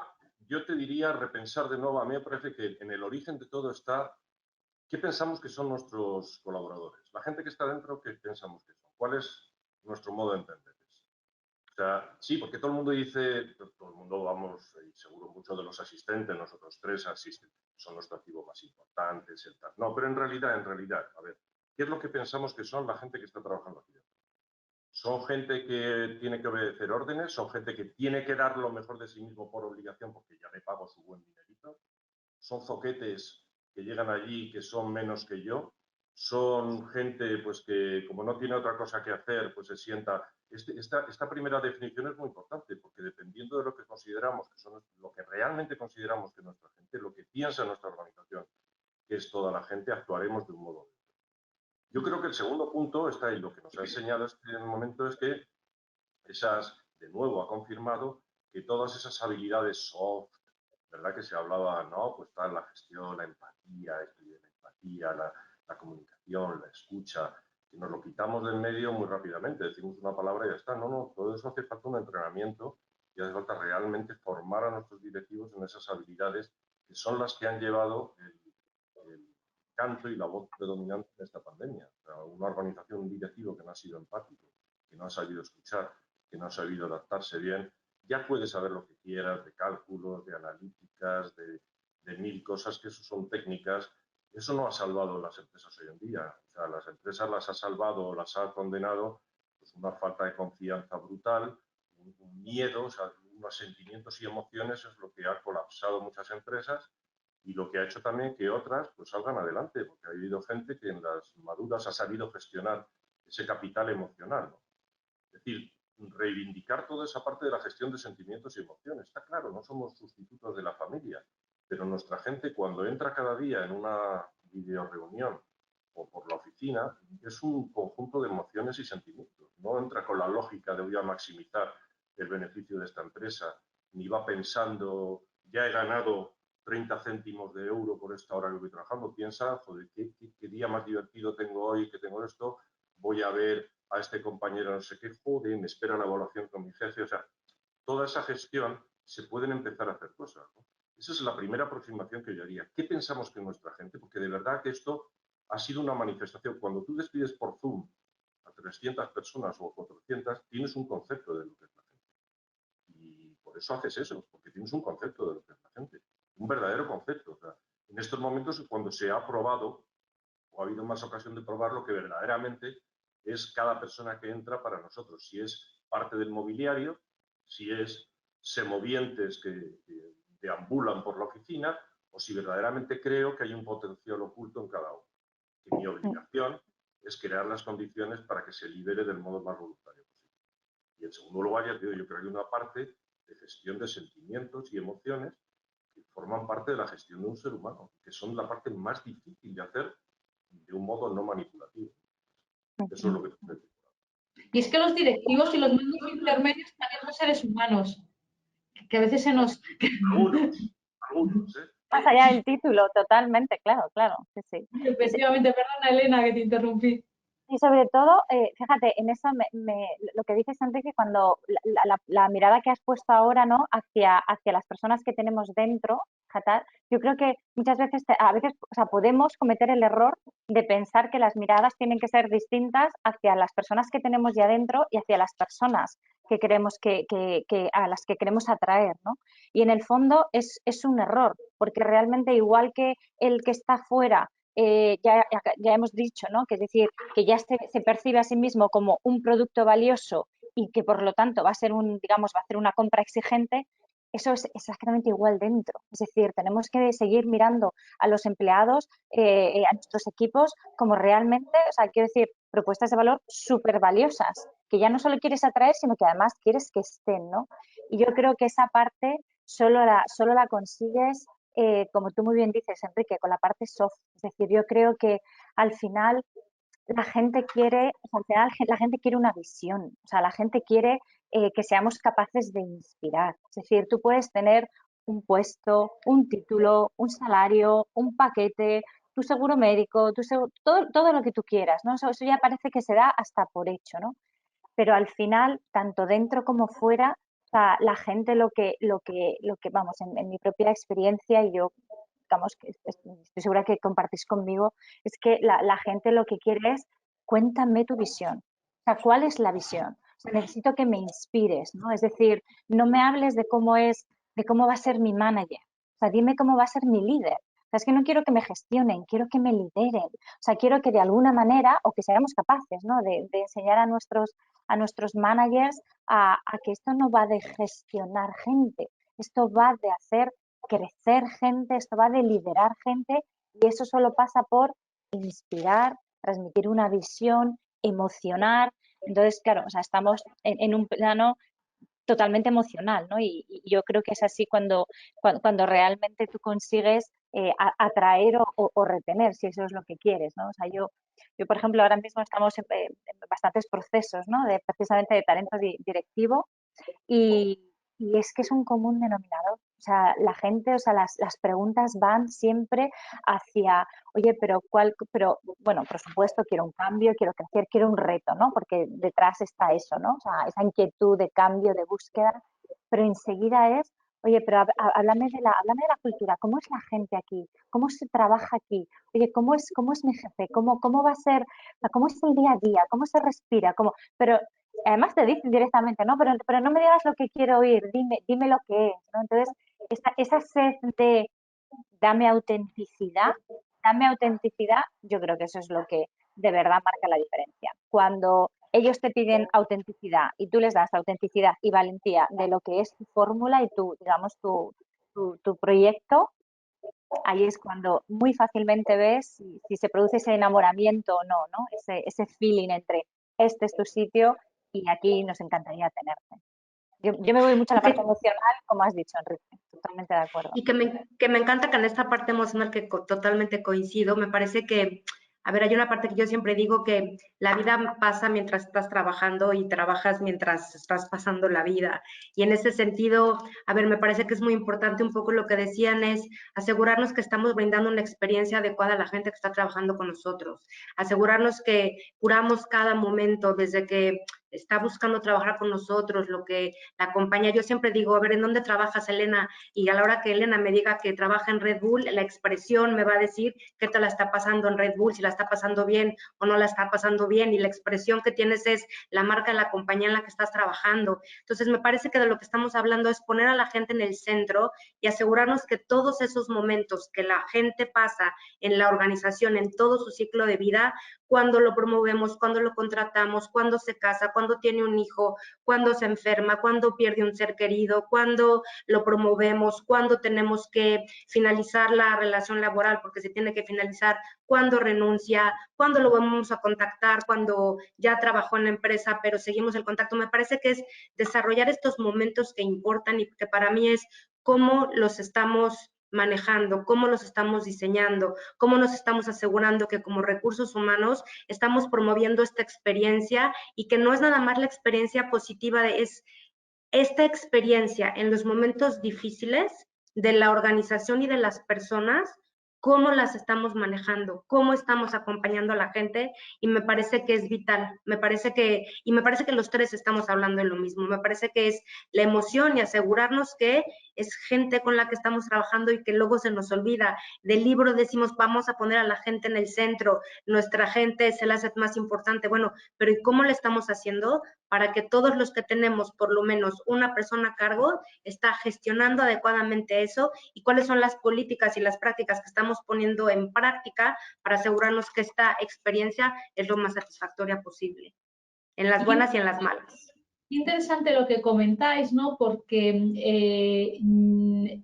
yo te diría repensar de nuevo. A mí me parece que en el origen de todo está qué pensamos que son nuestros colaboradores. La gente que está dentro, ¿qué pensamos que son? ¿Cuál es nuestro modo de entenderles? O sea, sí, porque todo el mundo dice, todo el mundo, vamos, y seguro muchos de los asistentes, nosotros tres asisten, son los activos más importantes, el tal. No, pero en realidad, a ver, ¿qué es lo que pensamos que son la gente que está trabajando aquí dentro? Son gente que tiene que obedecer órdenes, son gente que tiene que dar lo mejor de sí mismo por obligación porque ya le pago su buen dinerito, son zoquetes que llegan allí que son menos que yo, son gente pues que como no tiene otra cosa que hacer, pues se sienta. Esta primera definición es muy importante porque dependiendo de lo que consideramos que son, lo que realmente consideramos que nuestra gente, lo que piensa nuestra organización, que es toda la gente, actuaremos de un modo. Yo creo que el segundo punto está ahí. Lo que nos ha enseñado este momento es que de nuevo ha confirmado que todas esas habilidades soft, ¿verdad? Que se hablaba, ¿no? Pues está la gestión, la empatía, la comunicación, la escucha, que nos lo quitamos del medio muy rápidamente. Decimos una palabra y ya está. No, todo eso hace falta un entrenamiento y hace falta realmente formar a nuestros directivos en esas habilidades que son las que han llevado el canto y la voz predominante en esta pandemia. O sea, una organización, un directivo que no ha sido empático, que no ha sabido escuchar, que no ha sabido adaptarse bien, ya puede saber lo que quieras de cálculos, de analíticas, de mil cosas, que eso son técnicas. Eso no ha salvado las empresas hoy en día. O sea, las empresas las ha salvado o las ha condenado pues una falta de confianza brutal, un miedo, o sea, unos sentimientos y emociones es lo que ha colapsado muchas empresas y lo que ha hecho también que otras pues salgan adelante, porque ha habido gente que en las maduras ha sabido gestionar ese capital emocional, ¿no? Es decir, reivindicar toda esa parte de la gestión de sentimientos y emociones. Está claro, no somos sustitutos de la familia, pero nuestra gente cuando entra cada día en una videoreunión o por la oficina, es un conjunto de emociones y sentimientos. No entra con la lógica de voy a maximizar el beneficio de esta empresa, ni va pensando ya he ganado 30 céntimos de euro por esta hora que voy trabajando. Piensa, joder, ¿qué día más divertido tengo hoy, que tengo esto? Voy a ver a este compañero no sé qué, joder, me espera la evaluación con mi jefe. O sea, toda esa gestión se pueden empezar a hacer cosas, ¿no? Esa es la primera aproximación que yo haría. ¿Qué pensamos que nuestra gente? Porque de verdad que esto ha sido una manifestación. Cuando tú despides por Zoom a 300 personas o 400, tienes un concepto de lo que es la gente. Y por eso haces eso, porque tienes un concepto de lo que es la gente. Un verdadero concepto. O sea, en estos momentos, cuando se ha probado, o ha habido más ocasión de probar lo que verdaderamente es cada persona que entra para nosotros. Si es parte del mobiliario, si es semovientes que deambulan por la oficina, o si verdaderamente creo que hay un potencial oculto en cada uno. Que mi obligación es crear las condiciones para que se libere del modo más voluntario posible. Y en segundo lugar, ya te digo, yo creo que hay una parte de gestión de sentimientos y emociones que forman parte de la gestión de un ser humano, que son la parte más difícil de hacer de un modo no manipulativo. Eso es lo que te digo. Y es que los directivos y los mandos intermedios también son seres humanos, que a veces se nos... Algunos, ¿eh? Más allá del título, totalmente, claro, sí, sí. Efectivamente, perdona Elena que te interrumpí. Y sobre todo, fíjate, en eso lo que dices, Enrique, cuando la mirada que has puesto ahora, ¿no? hacia las personas que tenemos dentro, fíjate, yo creo que muchas veces, a veces, o sea, podemos cometer el error de pensar que las miradas tienen que ser distintas hacia las personas que tenemos ya dentro y hacia las personas que queremos a las que queremos atraer, ¿no? Y en el fondo es un error, porque realmente igual que el que está fuera, ya hemos dicho, ¿no? Que es decir, que ya se percibe a sí mismo como un producto valioso y que por lo tanto va a ser digamos, va a hacer una compra exigente, eso es exactamente igual dentro. Es decir, tenemos que seguir mirando a los empleados, a nuestros equipos, como realmente, o sea, quiero decir, propuestas de valor súper valiosas, que ya no solo quieres atraer, sino que además quieres que estén, ¿no? Y yo creo que esa parte solo la consigues, como tú muy bien dices, Enrique, con la parte soft. Es decir, yo creo que al final la gente quiere, o sea, al final la gente quiere una visión, o sea, la gente quiere que seamos capaces de inspirar. Es decir, tú puedes tener un puesto, un título, un salario, un paquete, tu seguro médico, todo lo que tú quieras, ¿no? Eso ya parece que se da hasta por hecho, ¿no? Pero al final, tanto dentro como fuera, o sea, la gente vamos, en mi propia experiencia, y yo, digamos, que estoy segura que compartís conmigo, es que la gente lo que quiere es, cuéntame tu visión. O sea, ¿cuál es la visión? O sea, necesito que me inspires, ¿no? Es decir, no me hables de cómo va a ser mi manager. O sea, dime cómo va a ser mi líder. O sea, es que no quiero que me gestionen, quiero que me lideren. O sea, quiero que de alguna manera, o que seamos capaces, ¿no? de enseñar a nuestros managers a que esto no va de gestionar gente, esto va de hacer crecer gente, esto va de liderar gente, y eso solo pasa por inspirar, transmitir una visión, emocionar. Entonces, claro, o sea, estamos en un plano totalmente emocional, ¿no? Y yo creo que es así cuando realmente tú consigues atraer o retener, si eso es lo que quieres, ¿no? O sea, yo por ejemplo, ahora mismo estamos en bastantes procesos, ¿no? Precisamente de talento directivo, y es que es un común denominador. O sea, la gente, o sea, las preguntas van siempre hacia, oye, pero bueno, por supuesto, quiero un cambio, quiero crecer, quiero un reto, ¿no? Porque detrás está eso, ¿no? O sea, esa inquietud de cambio, de búsqueda, pero enseguida es, oye, pero háblame de la cultura, ¿cómo es la gente aquí? ¿Cómo se trabaja aquí? Oye, ¿cómo es mi jefe? ¿Cómo va a ser? ¿Cómo es el día a día? ¿Cómo se respira? Pero además te dicen directamente, ¿no? Pero no me digas lo que quiero oír, dime lo que es, ¿no? Entonces, esa sed de dame autenticidad, yo creo que eso es lo que de verdad marca la diferencia. Cuando ellos te piden autenticidad y tú les das autenticidad y valentía de lo que es tu fórmula y digamos, tu proyecto, ahí es cuando muy fácilmente ves si se produce ese enamoramiento o no, ¿no? Ese feeling entre este es tu sitio y aquí nos encantaría tenerte. Yo me voy mucho a la parte emocional, como has dicho, Enrique, totalmente de acuerdo. Y que me encanta que en esta parte emocional que totalmente coincido, me parece que, a ver, hay una parte que yo siempre digo que la vida pasa mientras estás trabajando y trabajas mientras estás pasando la vida. Y en ese sentido, a ver, me parece que es muy importante un poco lo que decían es asegurarnos que estamos brindando una experiencia adecuada a la gente que está trabajando con nosotros. Asegurarnos que curamos cada momento desde que está buscando trabajar con nosotros, lo que la acompaña. Yo siempre digo, a ver, ¿en dónde trabajas, Elena? Y a la hora que Elena me diga que trabaja en Red Bull, la expresión me va a decir qué te la está pasando en Red Bull, si la está pasando bien o no la está pasando bien, y la expresión que tienes es la marca de la compañía en la que estás trabajando. Entonces, me parece que de lo que estamos hablando es poner a la gente en el centro y asegurarnos que todos esos momentos que la gente pasa en la organización, en todo su ciclo de vida, cuando lo promovemos, cuando lo contratamos, cuando se casa, cuando tiene un hijo, cuando se enferma, cuando pierde un ser querido, cuando lo promovemos, cuando tenemos que finalizar la relación laboral porque se tiene que finalizar, cuando renuncia, cuando lo vamos a contactar, cuando ya trabajó en la empresa pero seguimos el contacto. Me parece que es desarrollar estos momentos que importan y que para mí es cómo los estamos manejando, cómo los estamos diseñando, cómo nos estamos asegurando que como recursos humanos estamos promoviendo esta experiencia, y que no es nada más la experiencia positiva, es esta experiencia en los momentos difíciles de la organización y de las personas cómo las estamos manejando, cómo estamos acompañando a la gente, y me parece que es vital, me parece que los tres estamos hablando de lo mismo, me parece que es la emoción y asegurarnos que es gente con la que estamos trabajando y que luego se nos olvida. Del libro decimos, vamos a poner a la gente en el centro, nuestra gente se la hace más importante, bueno, pero ¿y cómo le estamos haciendo para que todos los que tenemos por lo menos una persona a cargo está gestionando adecuadamente eso, y cuáles son las políticas y las prácticas que estamos poniendo en práctica para asegurarnos que esta experiencia es lo más satisfactoria posible, en las buenas y en las malas? Interesante lo que comentáis, ¿no? Porque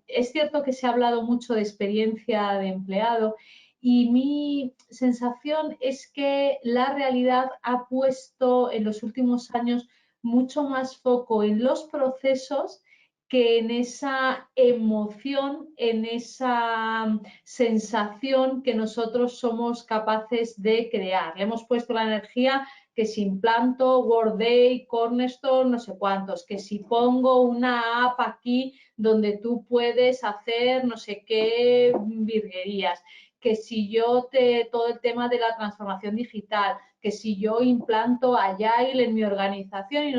es cierto que se ha hablado mucho de experiencia de empleado y mi sensación es que la realidad ha puesto en los últimos años mucho más foco en los procesos que en esa emoción, en esa sensación que nosotros somos capaces de crear. Le hemos puesto la energía que si implanto Workday, Cornerstone, no sé cuántos, que si pongo una app aquí donde tú puedes hacer no sé qué virguerías, que si yo todo el tema de la transformación digital, que si yo implanto Agile en mi organización, y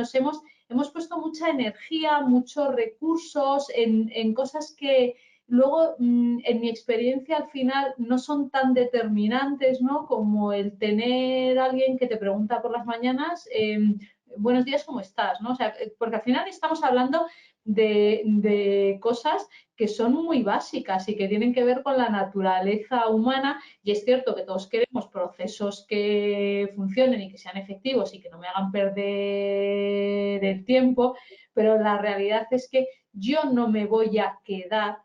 hemos puesto mucha energía, muchos recursos en cosas que luego, en mi experiencia, al final no son tan determinantes, ¿no? Como el tener a alguien que te pregunta por las mañanas, buenos días, ¿cómo estás? ¿No? O sea, porque al final estamos hablando de cosas que son muy básicas y que tienen que ver con la naturaleza humana, y es cierto que todos queremos procesos que funcionen y que sean efectivos y que no me hagan perder el tiempo, pero la realidad es que yo no me voy a quedar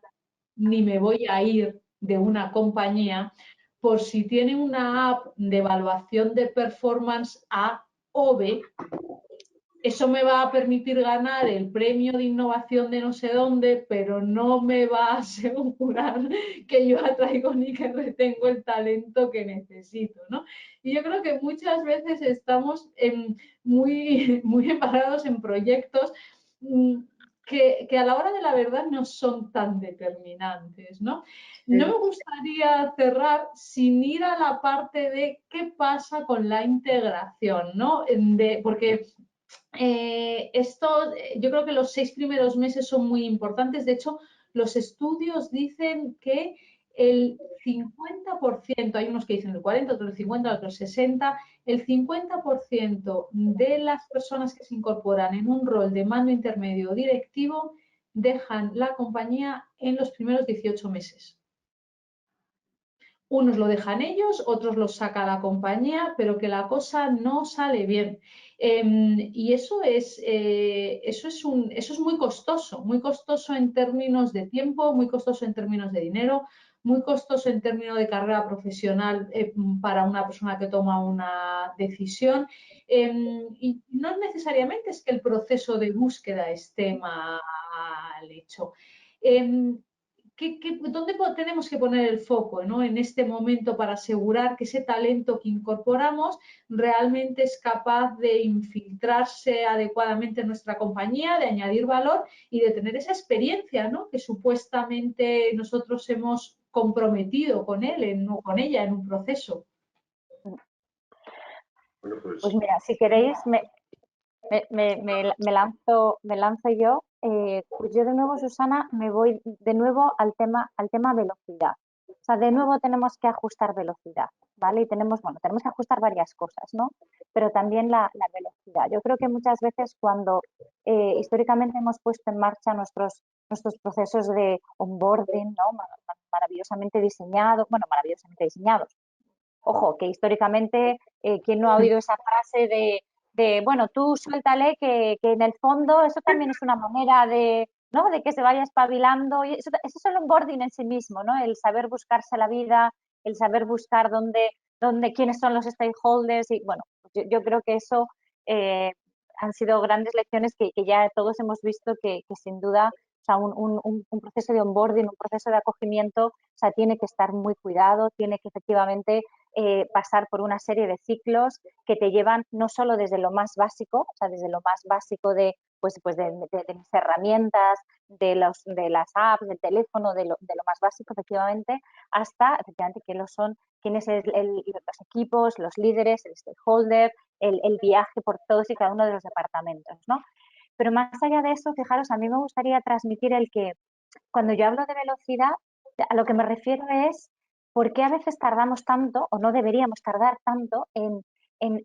ni me voy a ir de una compañía por si tiene una app de evaluación de performance A o B. Eso me va a permitir ganar el premio de innovación de no sé dónde, pero no me va a asegurar que yo atraigo ni que retengo el talento que necesito, ¿no? Y yo creo que muchas veces estamos muy embarazados en proyectos que a la hora de la verdad no son tan determinantes, ¿no? No me gustaría cerrar sin ir a la parte de qué pasa con la integración, ¿no? Porque yo creo que los 6 primeros meses son muy importantes. De hecho, los estudios dicen que el 50%, hay unos que dicen el 40, otros el 50, otros el 60, el 50% de las personas que se incorporan en un rol de mando intermedio o directivo dejan la compañía en los primeros 18 meses. Unos lo dejan ellos, otros los saca la compañía, pero que la cosa no sale bien. Y eso es muy costoso en términos de tiempo, muy costoso en términos de dinero, muy costoso en términos de carrera profesional para una persona que toma una decisión. Y no necesariamente es que el proceso de búsqueda esté mal hecho. ¿Dónde tenemos que poner el foco, ¿no? En este momento para asegurar que ese talento que incorporamos realmente es capaz de infiltrarse adecuadamente en nuestra compañía, de añadir valor y de tener esa experiencia, ¿no? Que supuestamente nosotros hemos comprometido con él o con ella en un proceso? Bueno, Pues mira, si queréis, me lanzo yo. Pues yo de nuevo, Susana, me voy de nuevo al tema velocidad. O sea, de nuevo tenemos que ajustar velocidad, ¿vale? Y tenemos que ajustar varias cosas, ¿no? Pero también la velocidad. Yo creo que muchas veces cuando históricamente hemos puesto en marcha nuestros procesos de onboarding, ¿no? Maravillosamente diseñados, Ojo, que históricamente, ¿quién no ha oído esa frase bueno, tú suéltale que en el fondo eso también es una manera de, ¿no? De que se vaya espabilando? Y eso es el onboarding en sí mismo, ¿no? El saber buscarse la vida, el saber buscar quiénes son los stakeholders y, bueno, yo creo que eso han sido grandes lecciones que ya todos hemos visto que sin duda, o sea, un proceso de onboarding, un proceso de acogimiento, o sea, tiene que estar muy cuidado, tiene que efectivamente pasar por una serie de ciclos que te llevan no solo desde lo más básico, o sea, desde lo más básico de pues de mis herramientas, de las apps, del teléfono, de lo más básico, efectivamente, hasta, efectivamente, quién es los equipos, los líderes, el stakeholder, el viaje por todos y cada uno de los departamentos, ¿no? Pero más allá de eso, fijaros, a mí me gustaría transmitir el que cuando yo hablo de velocidad, a lo que me refiero es por qué a veces tardamos tanto o no deberíamos tardar tanto en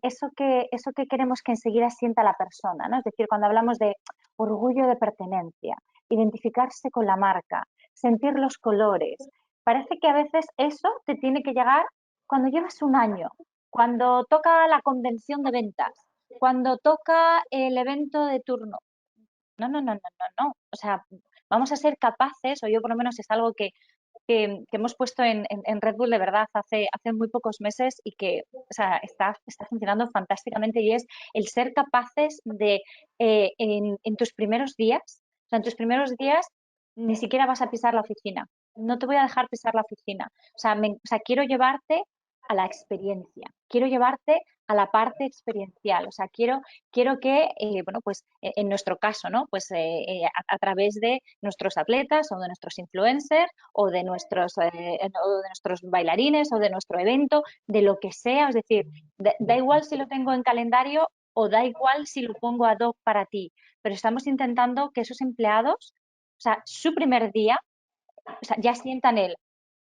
eso que queremos que enseguida sienta la persona, ¿no? Es decir, cuando hablamos de orgullo de pertenencia, identificarse con la marca, sentir los colores, parece que a veces eso te tiene que llegar cuando llevas un año, cuando toca la convención de ventas, cuando toca el evento de turno. No, no, no, no, no, no. O sea, vamos a ser capaces, o yo por lo menos es algo que hemos puesto en Red Bull de verdad hace muy pocos meses y que, o sea, está funcionando fantásticamente, y es el ser capaces de, en tus primeros días, o sea, en tus primeros días ni siquiera vas a pisar la oficina. No te voy a dejar pisar la oficina. O sea, quiero llevarte a la experiencia, quiero llevarte a la parte experiencial. O sea, quiero que, bueno, pues en nuestro caso, ¿no? Pues a través de nuestros atletas o de nuestros influencers o de nuestros bailarines o de nuestro evento, de lo que sea. Es decir, da igual si lo tengo en calendario o da igual si lo pongo ad hoc para ti, pero estamos intentando que esos empleados, o sea, su primer día, o sea, ya sientan el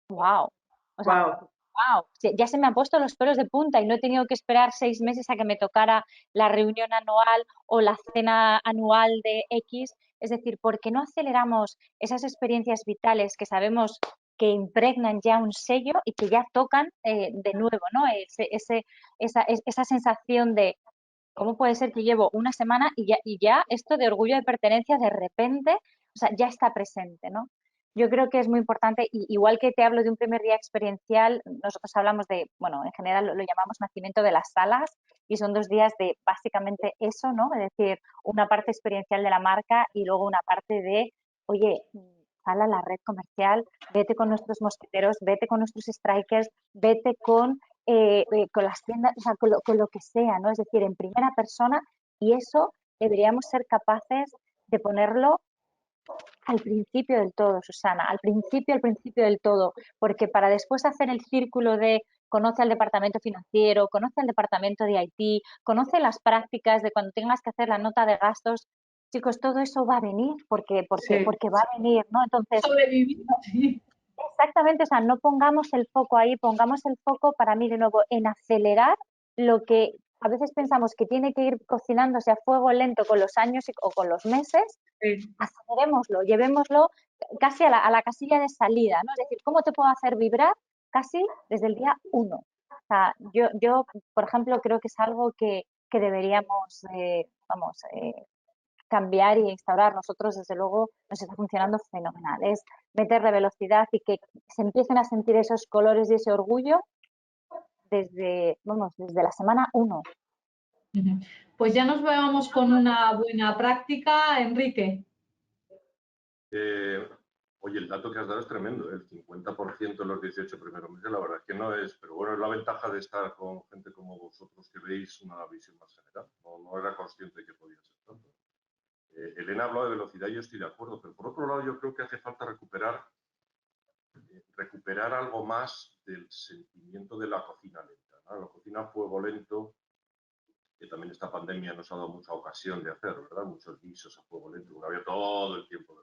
wow. O sea, Wow. wow, ya se me han puesto los pelos de punta y no he tenido que esperar 6 meses a que me tocara la reunión anual o la cena anual de X. Es decir, ¿por qué no aceleramos esas experiencias vitales que sabemos que impregnan ya un sello y que ya tocan de nuevo, ¿no? Esa sensación de cómo puede ser que llevo una semana y ya esto de orgullo de pertenencia de repente, o sea, ya está presente, ¿no? Yo creo que es muy importante, y igual que te hablo de un primer día experiencial, nosotros hablamos de, bueno, en general lo llamamos nacimiento de las salas, y son 2 días de básicamente eso, ¿no? Es decir, una parte experiencial de la marca y luego una parte de, oye, sal a la red comercial, vete con nuestros mosqueteros, vete con nuestros strikers, vete con las tiendas, o sea, con lo que sea, ¿no? Es decir, en primera persona, y eso deberíamos ser capaces de ponerlo al principio del todo, Susana, al principio del todo, porque para después hacer el círculo de conoce al departamento financiero, conoce al departamento de IT, conoce las prácticas de cuando tengas que hacer la nota de gastos, chicos, todo eso va a venir porque va a venir, ¿no? Entonces, sobrevivir, sí. exactamente, o sea, no pongamos el foco ahí, pongamos el foco para mí de nuevo en acelerar lo que a veces pensamos que tiene que ir cocinándose a fuego lento con los años o con los meses. Sí. Acelerémoslo, llevémoslo casi a la casilla de salida, ¿no? Es decir, ¿cómo te puedo hacer vibrar casi desde el día 1? O sea, yo por ejemplo, creo que es algo que deberíamos, cambiar y instaurar. Nosotros, desde luego, nos está funcionando fenomenal. Es meterle velocidad y que se empiecen a sentir esos colores y ese orgullo desde la semana 1. Pues ya nos vamos con una buena práctica, Enrique. Oye, el dato que has dado es tremendo, el 50% en los 18 primeros meses, la verdad es que no es, pero bueno, es la ventaja de estar con gente como vosotros que veis una visión más general. No era consciente de que podía ser tanto. Elena ha hablado de velocidad y yo estoy de acuerdo, pero por otro lado yo creo que hace falta recuperar algo más del sentimiento de la cocina lenta, ¿no? La cocina a fuego lento, que también esta pandemia nos ha dado mucha ocasión de hacer, ¿verdad? Muchos guisos a fuego lento, no había todo el tiempo.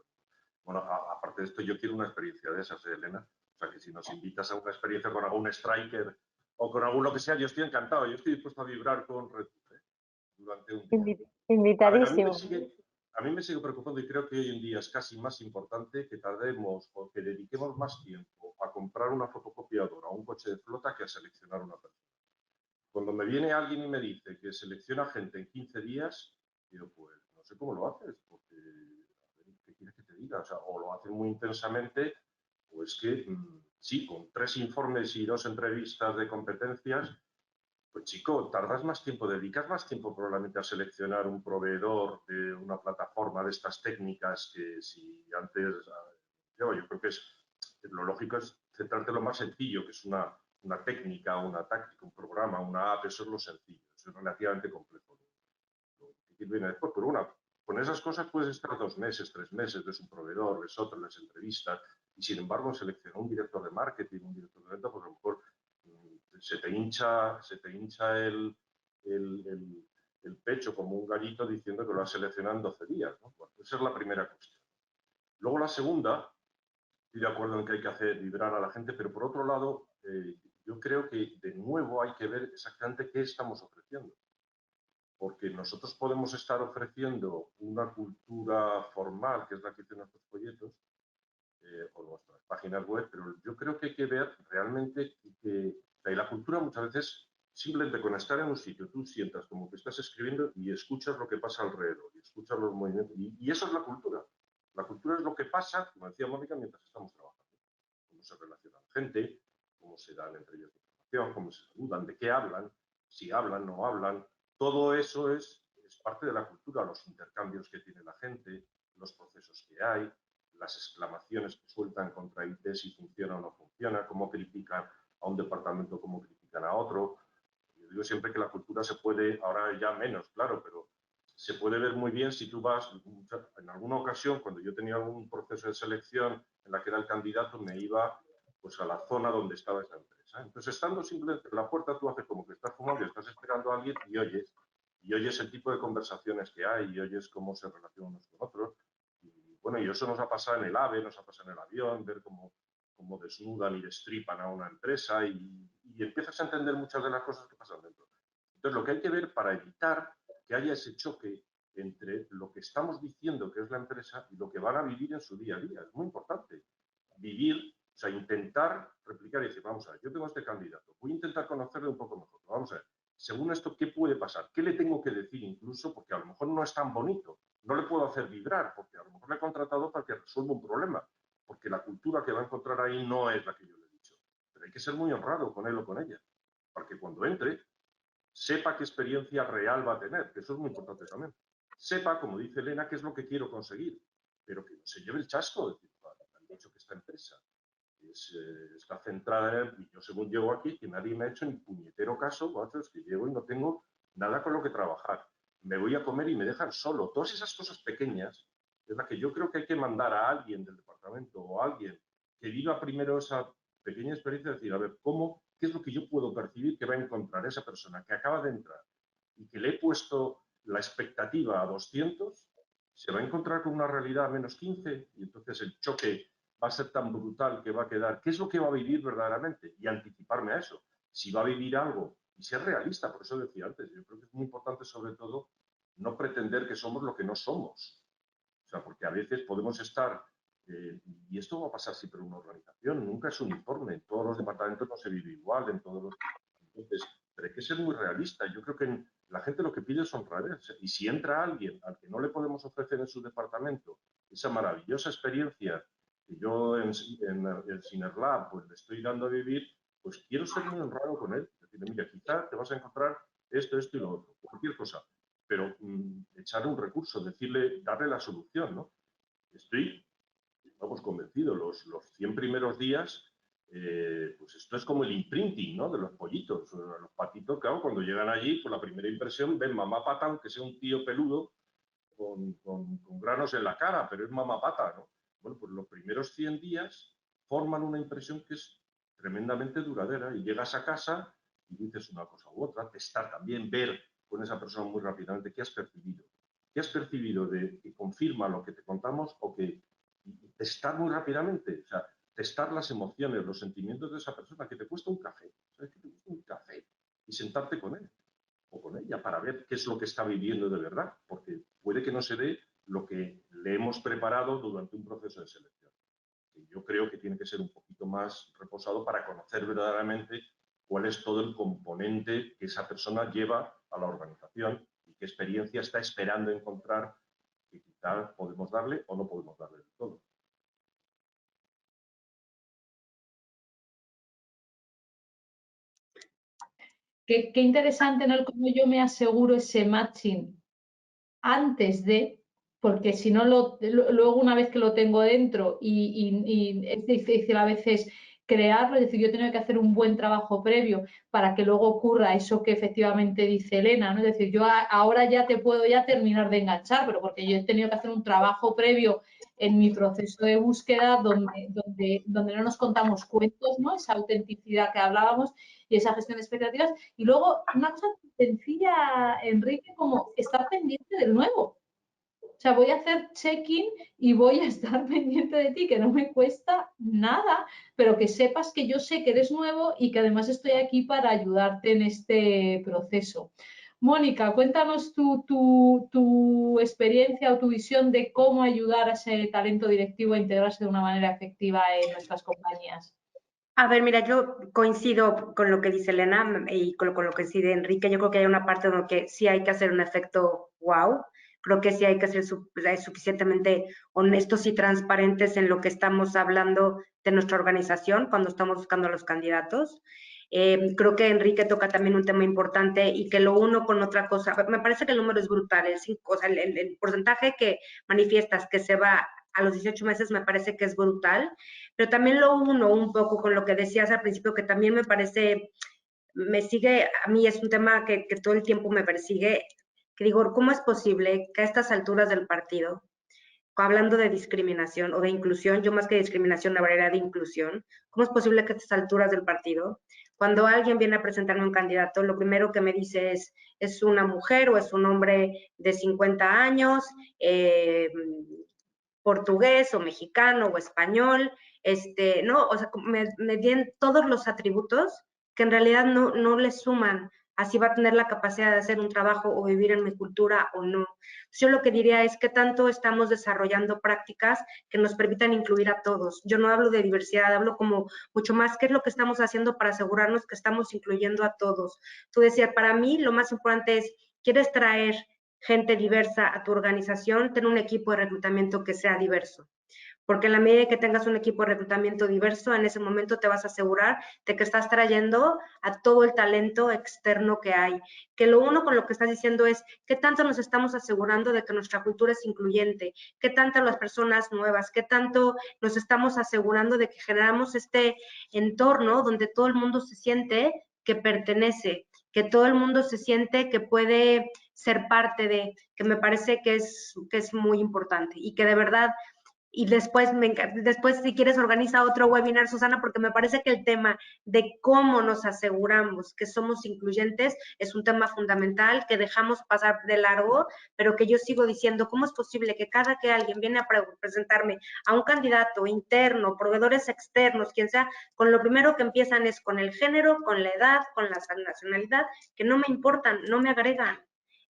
Bueno, aparte de esto, yo quiero una experiencia de esas, Elena. O sea, que si nos invitas a una experiencia con algún striker o con algún lo que sea, yo estoy encantado. Yo estoy dispuesto a vibrar con Red Bull durante un día. Invitadísimo. A mí me sigue preocupando y creo que hoy en día es casi más importante que tardemos o que dediquemos más tiempo a comprar una fotocopiadora o un coche de flota que a seleccionar una persona. Cuando me viene alguien y me dice que selecciona gente en 15 días, digo, pues no sé cómo lo haces, porque ¿qué quieres que te diga? O sea, o lo hacen muy intensamente, o es que sí, con 3 informes y 2 entrevistas de competencias, pues chico, tardas más tiempo, dedicas más tiempo probablemente a seleccionar un proveedor de una plataforma de estas técnicas que si antes, yo creo que lo lógico es centrarte en lo más sencillo, que es una técnica, una táctica, un programa, una app, eso es lo sencillo, eso es relativamente complejo. Lo difícil viene después, pero Con esas cosas puedes estar 2 meses, 3 meses, ves un proveedor, ves otro, les entrevistas, y sin embargo seleccionó un director de marketing, un director de venta, pues a lo mejor se te hincha el pecho como un gallito diciendo que lo has seleccionado en 12 días, ¿no? Bueno, esa es la primera cuestión. Luego la segunda, estoy de acuerdo en que hay que hacer vibrar a la gente, pero por otro lado, yo creo que de nuevo hay que ver exactamente qué estamos ofreciendo. Porque nosotros podemos estar ofreciendo una cultura formal, que es la que tiene nuestros folletos, o nuestras páginas web, pero yo creo que hay que ver realmente que la cultura muchas veces, simplemente con estar en un sitio, tú sientas como que estás escribiendo y escuchas lo que pasa alrededor, y escuchas los movimientos, y eso es la cultura. La cultura es lo que pasa, como decía Mónica, mientras estamos trabajando. Cómo se relaciona la gente, cómo se dan entre ellos información, cómo se saludan, de qué hablan, si hablan, no hablan. Todo eso es parte de la cultura, los intercambios que tiene la gente, los procesos que hay, las exclamaciones que sueltan contra IT si funciona o no funciona, cómo critican a un departamento, cómo critican a otro. Yo digo siempre que la cultura se puede, ahora ya menos, claro, pero se puede ver muy bien si tú vas, en alguna ocasión, cuando yo tenía algún proceso de selección en la que era el candidato, me iba pues a la zona donde estaba esa empresa. Entonces, estando simplemente en la puerta, tú haces como que estás fumando y estás esperando a alguien y oyes el tipo de conversaciones que hay, y oyes cómo se relacionan unos con otros. Y bueno, y eso nos ha pasado en el AVE, nos ha pasado en el avión, ver cómo desnudan y destripan a una empresa y empiezas a entender muchas de las cosas que pasan dentro. Entonces, lo que hay que ver para evitar que haya ese choque entre lo que estamos diciendo que es la empresa y lo que van a vivir en su día a día. Es muy importante vivir, o sea, intentar replicar y decir, vamos a ver, yo tengo este candidato, voy a intentar conocerle un poco mejor. Vamos a ver, según esto, ¿qué puede pasar? ¿Qué le tengo que decir incluso? Porque a lo mejor no es tan bonito. No le puedo hacer vibrar, porque a lo mejor le he contratado para que resuelva un problema, porque la cultura que va a encontrar ahí no es la que yo le he dicho. Pero hay que ser muy honrado con él o con ella, para que cuando entre sepa qué experiencia real va a tener, que eso es muy importante también. Sepa, como dice Elena, qué es lo que quiero conseguir, pero que no se lleve el chasco de decir, vale, me han dicho que esta empresa está centrada en, y yo según llego aquí, que nadie me ha hecho ni puñetero caso, macho, es que llego y no tengo nada con lo que trabajar. Me voy a comer y me dejan solo. Todas esas cosas pequeñas es la que yo creo que hay que mandar a alguien del departamento o a alguien que viva primero esa pequeña experiencia de decir, a ver, ¿qué es lo que yo puedo percibir que va a encontrar esa persona que acaba de entrar y que le he puesto la expectativa a 200, se va a encontrar con una realidad a menos 15 y entonces el choque va a ser tan brutal que va a quedar, ¿qué es lo que va a vivir verdaderamente? Y anticiparme a eso. Si va a vivir algo y ser realista, por eso decía antes, yo creo que es muy importante sobre todo no pretender que somos lo que no somos. O sea, porque a veces podemos estar, y esto va a pasar siempre en una organización, nunca es uniforme, en todos los departamentos no se vive igual, en todos los... Entonces, pero hay que ser muy realista. Yo creo que la gente lo que pide es honradez. Y si entra alguien al que no le podemos ofrecer en su departamento esa maravillosa experiencia que yo en Sinerlab pues le estoy dando a vivir, pues quiero ser muy honrado con él. Decirle, mira, quizá te vas a encontrar esto y lo otro, cualquier cosa, pero echar un recurso, darle la solución, ¿no? Estoy, vamos, convencido, los 100 primeros días, pues esto es como el imprinting, ¿no? De los pollitos, los patitos, claro, cuando llegan allí, pues la primera impresión ven mamá pata, aunque sea un tío peludo, con granos en la cara, pero es mamá pata, ¿no? Bueno, pues los primeros 100 días forman una impresión que es tremendamente duradera y llegas a casa y dices una cosa u otra, testar también, ver con esa persona muy rápidamente qué has percibido. ¿Qué has percibido de que confirma lo que te contamos o que testar muy rápidamente? O sea, testar las emociones, los sentimientos de esa persona, que te cuesta un café. ¿Sabes qué te cuesta un café? Y sentarte con él o con ella para ver qué es lo que está viviendo de verdad, porque puede que no se dé lo que le hemos preparado durante un proceso de selección. Que yo creo que tiene que ser un poquito más reposado para conocer verdaderamente cuál es todo el componente que esa persona lleva a la organización y qué experiencia está esperando encontrar que quizá podemos darle o no podemos darle de todo. Qué interesante, ¿no? Cómo yo me aseguro ese matching antes de, porque si no, luego una vez que lo tengo dentro y es difícil a veces crearlo, es decir, yo he tenido que hacer un buen trabajo previo para que luego ocurra eso que efectivamente dice Elena, ¿no? Es decir, yo ahora ya te puedo ya terminar de enganchar, pero porque yo he tenido que hacer un trabajo previo en mi proceso de búsqueda donde no nos contamos cuentos, ¿no? Esa autenticidad que hablábamos y esa gestión de expectativas. Y luego, una cosa sencilla, Enrique, como estar pendiente del nuevo. O sea, voy a hacer check-in y voy a estar pendiente de ti, que no me cuesta nada, pero que sepas que yo sé que eres nuevo y que además estoy aquí para ayudarte en este proceso. Mónica, cuéntanos tu experiencia o tu visión de cómo ayudar a ese talento directivo a integrarse de una manera efectiva en nuestras compañías. A ver, mira, yo coincido con lo que dice Elena y con lo que dice Enrique. Yo creo que hay una parte donde sí hay que hacer un efecto wow. Creo que sí hay que ser suficientemente honestos y transparentes en lo que estamos hablando de nuestra organización cuando estamos buscando a los candidatos. Creo que Enrique toca también un tema importante y que lo uno con otra cosa. Me parece que el número es brutal. El porcentaje que manifiestas que se va a los 18 meses me parece que es brutal, pero también lo uno un poco con lo que decías al principio, que también me parece, me sigue, a mí es un tema que todo el tiempo me persigue, que digo, ¿cómo es posible que a estas alturas del partido, hablando de discriminación o de inclusión, yo más que discriminación hablaría de inclusión, ¿cómo es posible que a estas alturas del partido, cuando alguien viene a presentarme un candidato, lo primero que me dice es una mujer o es un hombre de 50 años, portugués o mexicano o español, ¿no? O sea, me den todos los atributos que en realidad no le suman así va a tener la capacidad de hacer un trabajo o vivir en mi cultura o no. Yo lo que diría es que tanto estamos desarrollando prácticas que nos permitan incluir a todos. Yo no hablo de diversidad, hablo como mucho más qué es lo que estamos haciendo para asegurarnos que estamos incluyendo a todos. Tú decías, para mí lo más importante es, ¿quieres traer gente diversa a tu organización? Ten un equipo de reclutamiento que sea diverso. Porque en la medida que tengas un equipo de reclutamiento diverso, en ese momento te vas a asegurar de que estás trayendo a todo el talento externo que hay. Que lo uno con lo que estás diciendo es qué tanto nos estamos asegurando de que nuestra cultura es incluyente, qué tanto las personas nuevas, qué tanto nos estamos asegurando de que generamos este entorno donde todo el mundo se siente que pertenece, que todo el mundo se siente que puede ser parte de, que me parece que es muy importante y que de verdad. Y después, si quieres, organiza otro webinar, Susana, porque me parece que el tema de cómo nos aseguramos que somos incluyentes es un tema fundamental que dejamos pasar de largo, pero que yo sigo diciendo, ¿cómo es posible que cada que alguien viene a presentarme a un candidato interno, proveedores externos, quien sea, con lo primero que empiezan es con el género, con la edad, con la nacionalidad, que no me importan, no me agregan?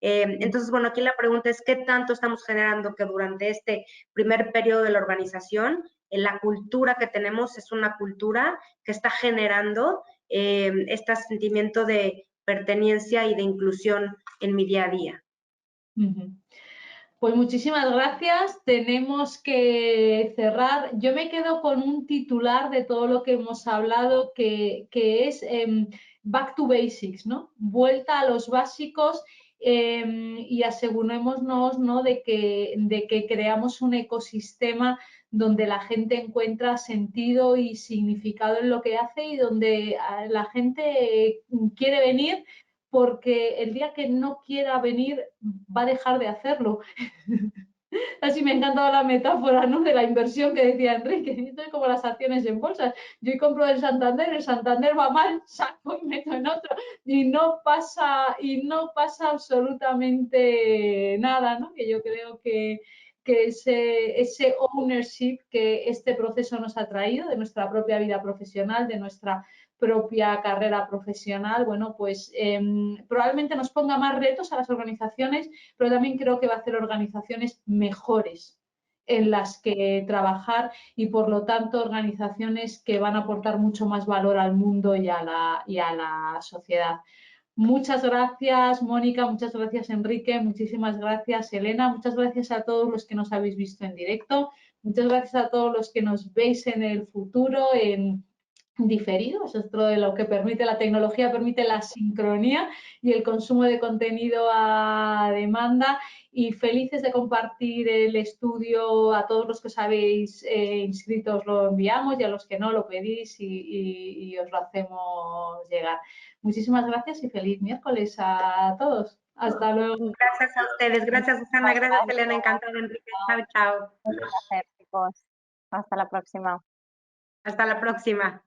Entonces, bueno, aquí la pregunta es, ¿qué tanto estamos generando que durante este primer periodo de la organización, la cultura que tenemos es una cultura que está generando este sentimiento de pertenencia y de inclusión en mi día a día? Pues muchísimas gracias. Tenemos que cerrar. Yo me quedo con un titular de todo lo que hemos hablado, que es Back to Basics, ¿no? Vuelta a los básicos y asegurémonos, ¿no?, de que creamos un ecosistema donde la gente encuentra sentido y significado en lo que hace y donde la gente quiere venir, porque el día que no quiera venir va a dejar de hacerlo. Así me ha encantado la metáfora, ¿no?, de la inversión que decía Enrique. Esto es como las acciones en bolsa. Yo compro el Santander va mal, saco y meto en otro. Y no pasa absolutamente nada, ¿no? Que yo creo que ese ownership que este proceso nos ha traído de nuestra propia vida profesional, de nuestra propia carrera profesional, bueno, pues probablemente nos ponga más retos a las organizaciones, pero también creo que va a hacer organizaciones mejores en las que trabajar y, por lo tanto, organizaciones que van a aportar mucho más valor al mundo y a la sociedad. Muchas gracias, Mónica, muchas gracias, Enrique, muchísimas gracias, Elena, muchas gracias a todos los que nos habéis visto en directo, muchas gracias a todos los que nos veis en el futuro, en diferido, eso es otro de lo que permite la tecnología, permite la sincronía y el consumo de contenido a demanda, y felices de compartir el estudio. A todos los que os habéis inscrito os lo enviamos, y a los que no lo pedís y os lo hacemos llegar. Muchísimas gracias y feliz miércoles a todos. Hasta luego. Gracias a ustedes, gracias Susana, gracias Elena, encantada, Enrique, chao, chao. Un placer, chicos. Hasta la próxima. Hasta la próxima.